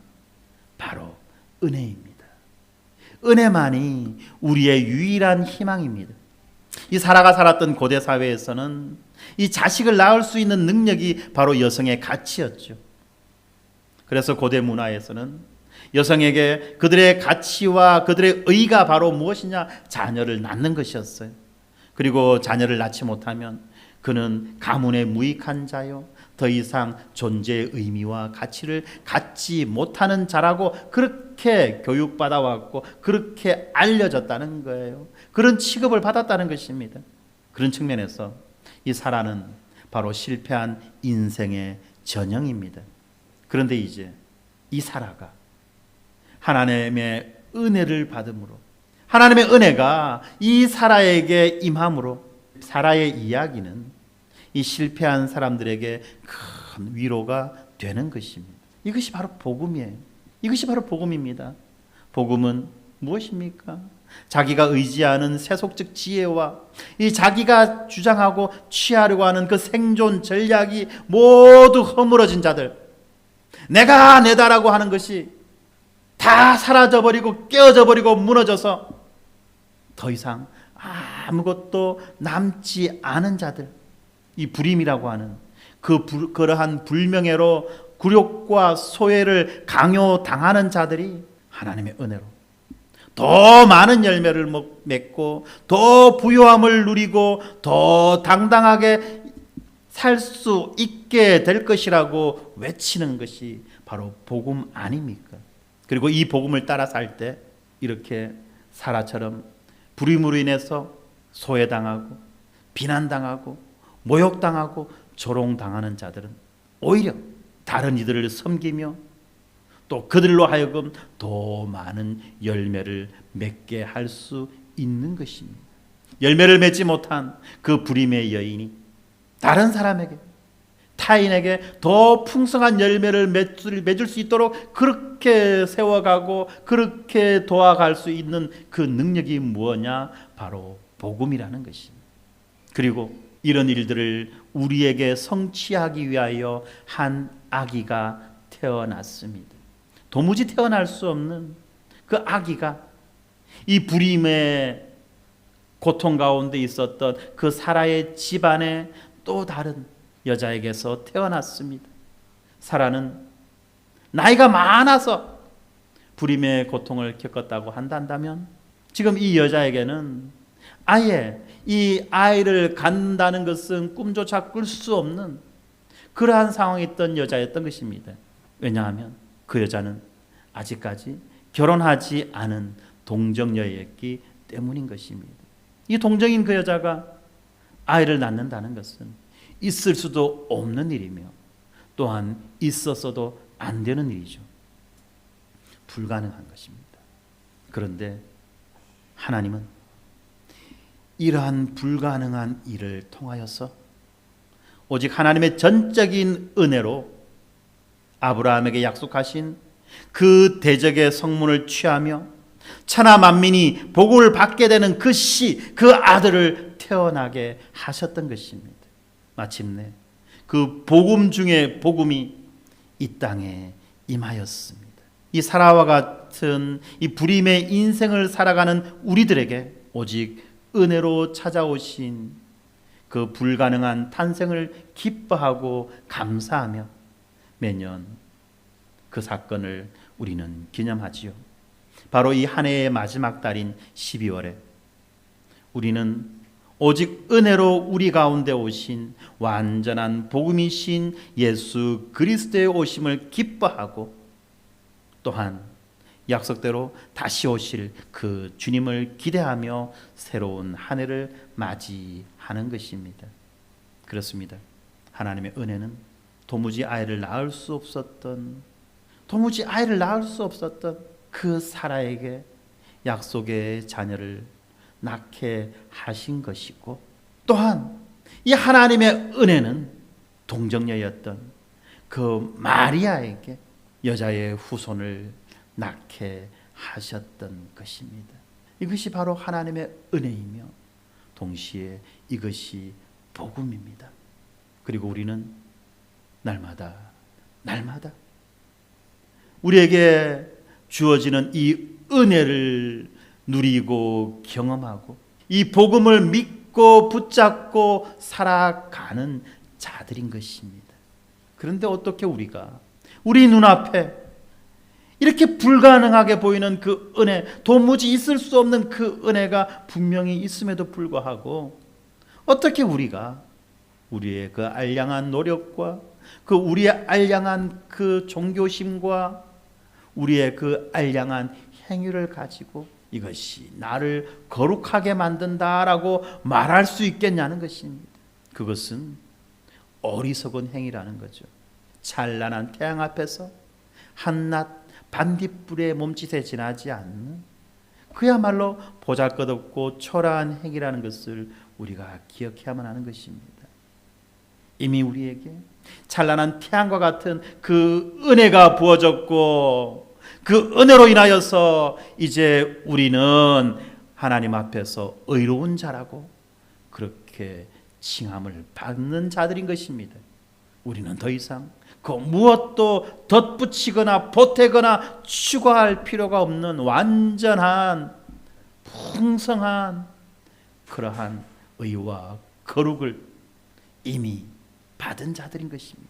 바로 은혜입니다. 은혜만이 우리의 유일한 희망입니다. 이 사라가 살았던 고대 사회에서는 이 자식을 낳을 수 있는 능력이 바로 여성의 가치였죠. 그래서 고대 문화에서는 여성에게 그들의 가치와 그들의 의가 바로 무엇이냐? 자녀를 낳는 것이었어요. 그리고 자녀를 낳지 못하면 그는 가문에 무익한 자요, 더 이상 존재의 의미와 가치를 갖지 못하는 자라고 그렇게 교육받아 왔고 그렇게 알려졌다는 거예요. 그런 취급을 받았다는 것입니다. 그런 측면에서 이 사라는 바로 실패한 인생의 전형입니다. 그런데 이제 이 사라가 하나님의 은혜를 받음으로 하나님의 은혜가 이 사라에게 임함으로 사라의 이야기는 이 실패한 사람들에게 큰 위로가 되는 것입니다. 이것이 바로 복음이에요. 이것이 바로 복음입니다. 복음은 무엇입니까? 자기가 의지하는 세속적 지혜와 이 자기가 주장하고 취하려고 하는 그 생존 전략이 모두 허물어진 자들, 내가 내다라고 하는 것이 다 사라져버리고 깨어져버리고 무너져서 더 이상 아무것도 남지 않은 자들, 이 불임이라고 하는 그러한 불명예로 굴욕과 소외를 강요당하는 자들이 하나님의 은혜로 더 많은 열매를 맺고 더 부요함을 누리고 더 당당하게 살 수 있게 될 것이라고 외치는 것이 바로 복음 아닙니까? 그리고 이 복음을 따라 살 때 이렇게 사라처럼 불임으로 인해서 소외당하고 비난당하고 모욕당하고 조롱당하는 자들은 오히려 다른 이들을 섬기며 또 그들로 하여금 더 많은 열매를 맺게 할 수 있는 것입니다. 열매를 맺지 못한 그 불임의 여인이 다른 사람에게 타인에게 더 풍성한 열매를 맺을 수 있도록 그렇게 세워가고 그렇게 도와갈 수 있는 그 능력이 무엇냐? 바로 복음이라는 것입니다. 그리고 이런 일들을 우리에게 성취하기 위하여 한 아기가 태어났습니다. 도무지 태어날 수 없는 그 아기가 이 불임의 고통 가운데 있었던 그 사라의 집안에 또 다른 여자에게서 태어났습니다. 사라는 나이가 많아서 불임의 고통을 겪었다고 한다면 지금 이 여자에게는 아예 이 아이를 갖는다는 것은 꿈조차 꿀 수 없는 그러한 상황에 있던 여자였던 것입니다. 왜냐하면 그 여자는 아직까지 결혼하지 않은 동정녀였기 때문인 것입니다. 이 동정인 그 여자가 아이를 낳는다는 것은 있을 수도 없는 일이며 또한 있었어도 안 되는 일이죠. 불가능한 것입니다. 그런데 하나님은 이러한 불가능한 일을 통하여서 오직 하나님의 전적인 은혜로 아브라함에게 약속하신 그 대적의 성문을 취하며 천하 만민이 복을 받게 되는 그 그 아들을 태어나게 하셨던 것입니다. 마침내 그 복음 중에 복음이 이 땅에 임하였습니다. 이 사라와 같은 이 불임의 인생을 살아가는 우리들에게 오직 은혜로 찾아오신 그 불가능한 탄생을 기뻐하고 감사하며 매년 그 사건을 우리는 기념하지요. 바로 이 한 해의 마지막 달인 12월에 우리는 오직 은혜로 우리 가운데 오신 완전한 복음이신 예수 그리스도의 오심을 기뻐하고 또한 약속대로 다시 오실 그 주님을 기대하며 새로운 한 해를 맞이하는 것입니다. 그렇습니다. 하나님의 은혜는 도무지 아이를 낳을 수 없었던 그 사라에게 약속의 자녀를 낳게 하신 것이고, 또한 이 하나님의 은혜는 동정녀였던 그 마리아에게 여자의 후손을 낳게 하셨던 것입니다. 이것이 바로 하나님의 은혜이며 동시에 이것이 복음입니다. 그리고 우리는 날마다 우리에게 주어지는 이 은혜를 누리고 경험하고 이 복음을 믿고 붙잡고 살아가는 자들인 것입니다. 그런데 어떻게 우리가 우리 눈앞에 이렇게 불가능하게 보이는 그 은혜, 도무지 있을 수 없는 그 은혜가 분명히 있음에도 불구하고 어떻게 우리가 우리의 그 알량한 노력과 그 우리의 알량한 그 종교심과 우리의 그 알량한 행위를 가지고 이것이 나를 거룩하게 만든다라고 말할 수 있겠냐는 것입니다. 그것은 어리석은 행위라는 거죠. 찬란한 태양 앞에서 한낱 반딧불의 몸짓에 지나지 않는 그야말로 보잘것없고 초라한 행위라는 것을 우리가 기억해야만 하는 것입니다. 이미 우리에게 찬란한 태양과 같은 그 은혜가 부어졌고 그 은혜로 인하여서 이제 우리는 하나님 앞에서 의로운 자라고 그렇게 칭함을 받는 자들인 것입니다. 우리는 더 이상 그 무엇도 덧붙이거나 보태거나 추가할 필요가 없는 완전한 풍성한 그러한 의와 거룩을 이미 받은 자들인 것입니다.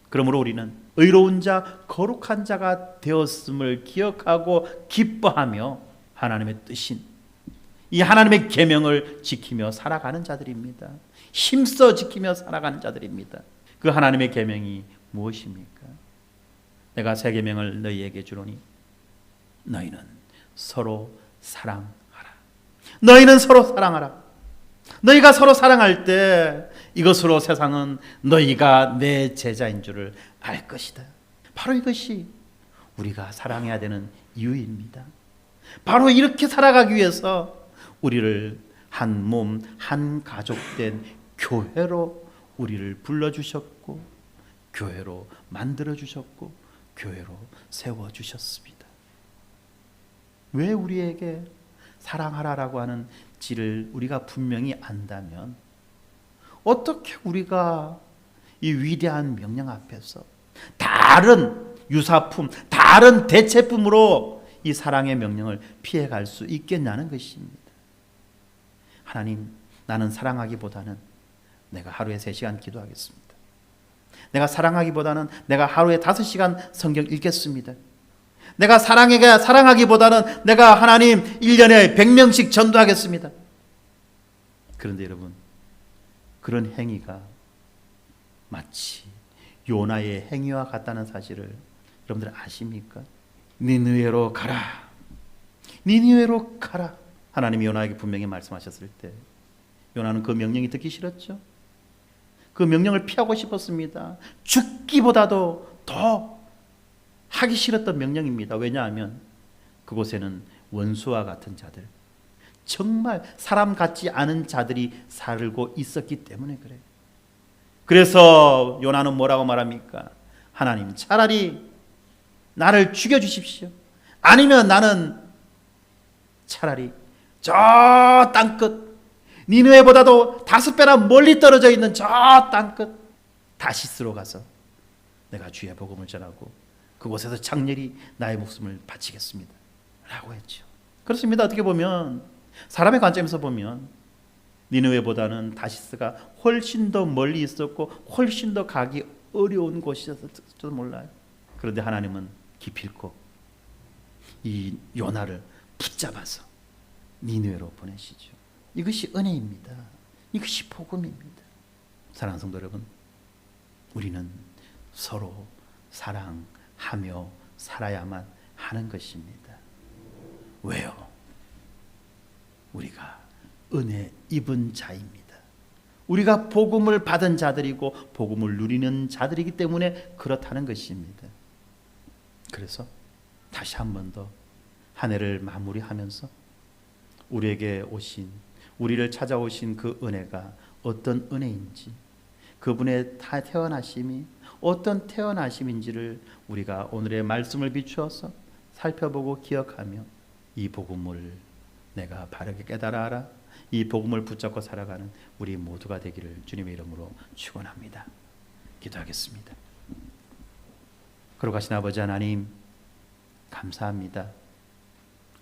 그러므로 우리는 의로운 자, 거룩한 자가 되었음을 기억하고 기뻐하며 하나님의 뜻인 이 하나님의 계명을 지키며 살아가는 자들입니다. 힘써 지키며 살아가는 자들입니다. 그 하나님의 계명이 무엇입니까? 내가 새 계명을 너희에게 주노니 너희는 서로 사랑하라. 너희는 서로 사랑하라. 너희가 서로 사랑할 때 이것으로 세상은 너희가 내 제자인 줄을 알 것이다. 바로 이것이 우리가 사랑해야 되는 이유입니다. 바로 이렇게 살아가기 위해서 우리를 한 몸, 한 가족된 교회로 우리를 불러주셨고 교회로 만들어주셨고 교회로 세워주셨습니다. 왜 우리에게 사랑하라라고 하는 지를 우리가 분명히 안다면 어떻게 우리가 이 위대한 명령 앞에서 다른 유사품, 다른 대체품으로 이 사랑의 명령을 피해갈 수 있겠냐는 것입니다. 하나님, 나는 사랑하기보다는 내가 하루에 3시간 기도하겠습니다. 내가 사랑하기보다는 내가 하루에 5시간 성경 읽겠습니다. 내가 사랑하기보다는 내가 하나님 1년에 100명씩 전도하겠습니다. 그런데 여러분, 그런 행위가 마치 요나의 행위와 같다는 사실을 여러분들 아십니까? 니느웨로 가라. 니느웨로 가라. 하나님이 요나에게 분명히 말씀하셨을 때 요나는 그 명령이 듣기 싫었죠. 그 명령을 피하고 싶었습니다. 죽기보다도 더 하기 싫었던 명령입니다. 왜냐하면 그곳에는 원수와 같은 자들, 정말 사람 같지 않은 자들이 살고 있었기 때문에 그래요. 그래서 요나는 뭐라고 말합니까? 하나님, 차라리 나를 죽여주십시오. 아니면 나는 차라리 저 땅끝, 니느웨보다도 5배나 멀리 떨어져 있는 저 땅끝 다시스로 가서 내가 주의 복음을 전하고 그곳에서 장렬히 나의 목숨을 바치겠습니다 라고 했죠. 그렇습니다. 어떻게 보면 사람의 관점에서 보면 니느웨보다는 다시스가 훨씬 더 멀리 있었고 훨씬 더 가기 어려운 곳이었을지도 몰라요. 그런데 하나님은 기필코 이 요나를 붙잡아서 니느웨로 보내시죠. 이것이 은혜입니다. 이것이 복음입니다. 사랑하는 성도 여러분, 우리는 서로 사랑하며 살아야만 하는 것입니다. 왜요? 우리가 은혜 입은 자입니다. 우리가 복음을 받은 자들이고 복음을 누리는 자들이기 때문에 그렇다는 것입니다. 그래서 다시 한 번 더 한 해를 마무리하면서 우리에게 오신, 우리를 찾아오신 그 은혜가 어떤 은혜인지, 그분의 태어나심이 어떤 태어나심인지를 우리가 오늘의 말씀을 비추어서 살펴보고 기억하며 이 복음을 내가 바르게 깨달아 알아 이 복음을 붙잡고 살아가는 우리 모두가 되기를 주님의 이름으로 축원합니다. 기도하겠습니다. 거룩하신 아버지 하나님, 감사합니다.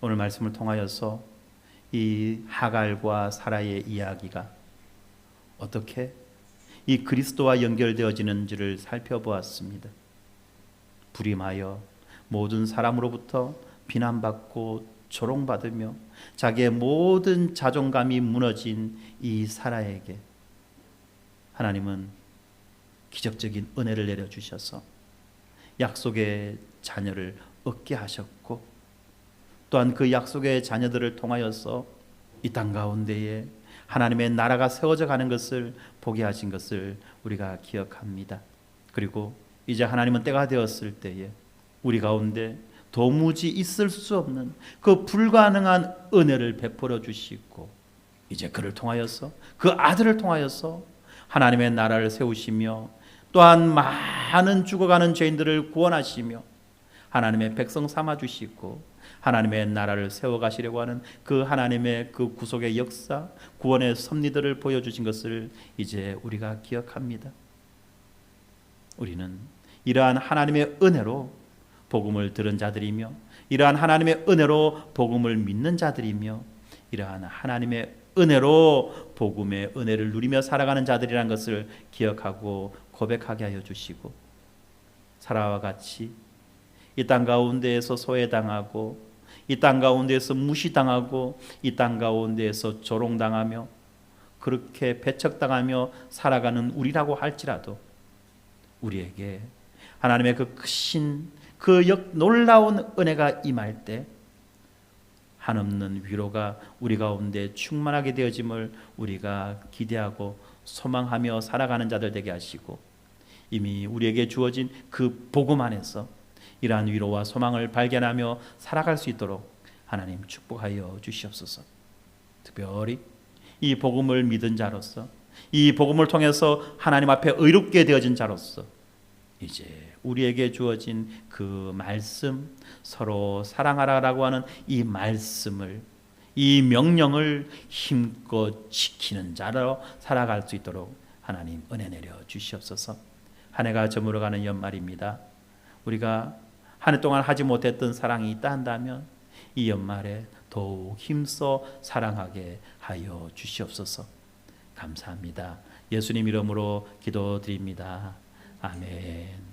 오늘 말씀을 통하여서 이 하갈과 사라의 이야기가 어떻게 이 그리스도와 연결되어지는지를 살펴보았습니다. 불임하여 모든 사람으로부터 비난받고 조롱받으며 자기의 모든 자존감이 무너진 이 사라에게 하나님은 기적적인 은혜를 내려주셔서 약속의 자녀를 얻게 하셨고, 또한 그 약속의 자녀들을 통하여서 이 땅 가운데에 하나님의 나라가 세워져 가는 것을 보게 하신 것을 우리가 기억합니다. 그리고 이제 하나님은 때가 되었을 때에 우리 가운데 도무지 있을 수 없는 그 불가능한 은혜를 베풀어 주시고, 이제 그를 통하여서, 그 아들을 통하여서 하나님의 나라를 세우시며 또한 많은 죽어가는 죄인들을 구원하시며 하나님의 백성 삼아 주시고 하나님의 나라를 세워가시려고 하는 그 하나님의 그 구속의 역사, 구원의 섭리들을 보여주신 것을 이제 우리가 기억합니다. 우리는 이러한 하나님의 은혜로 복음을 들은 자들이며, 이러한 하나님의 은혜로 복음을 믿는 자들이며, 이러한 하나님의 은혜로 복음의 은혜를 누리며 살아가는 자들이라는 것을 기억하고 고백하게 하여 주시고, 사라와 같이 이 땅 가운데에서 소외당하고, 이 땅 가운데에서 무시당하고, 이 땅 가운데에서 조롱당하며 그렇게 배척당하며 살아가는 우리라고 할지라도 우리에게 하나님의 그 크신 그 놀라운 은혜가 임할 때 한없는 위로가 우리 가운데 충만하게 되어짐을 우리가 기대하고 소망하며 살아가는 자들 되게 하시고, 이미 우리에게 주어진 그 복음 안에서 이러한 위로와 소망을 발견하며 살아갈 수 있도록 하나님 축복하여 주시옵소서. 특별히 이 복음을 믿은 자로서, 이 복음을 통해서 하나님 앞에 의롭게 되어진 자로서 이제 우리에게 주어진 그 말씀, 서로 사랑하라라고 하는 이 말씀을, 이 명령을 힘껏 지키는 자로 살아갈 수 있도록 하나님 은혜 내려 주시옵소서. 한 해가 저물어가는 연말입니다. 우리가 한 해 동안 하지 못했던 사랑이 있다 한다면 이 연말에 더욱 힘써 사랑하게 하여 주시옵소서. 감사합니다. 예수님 이름으로 기도드립니다. 아멘.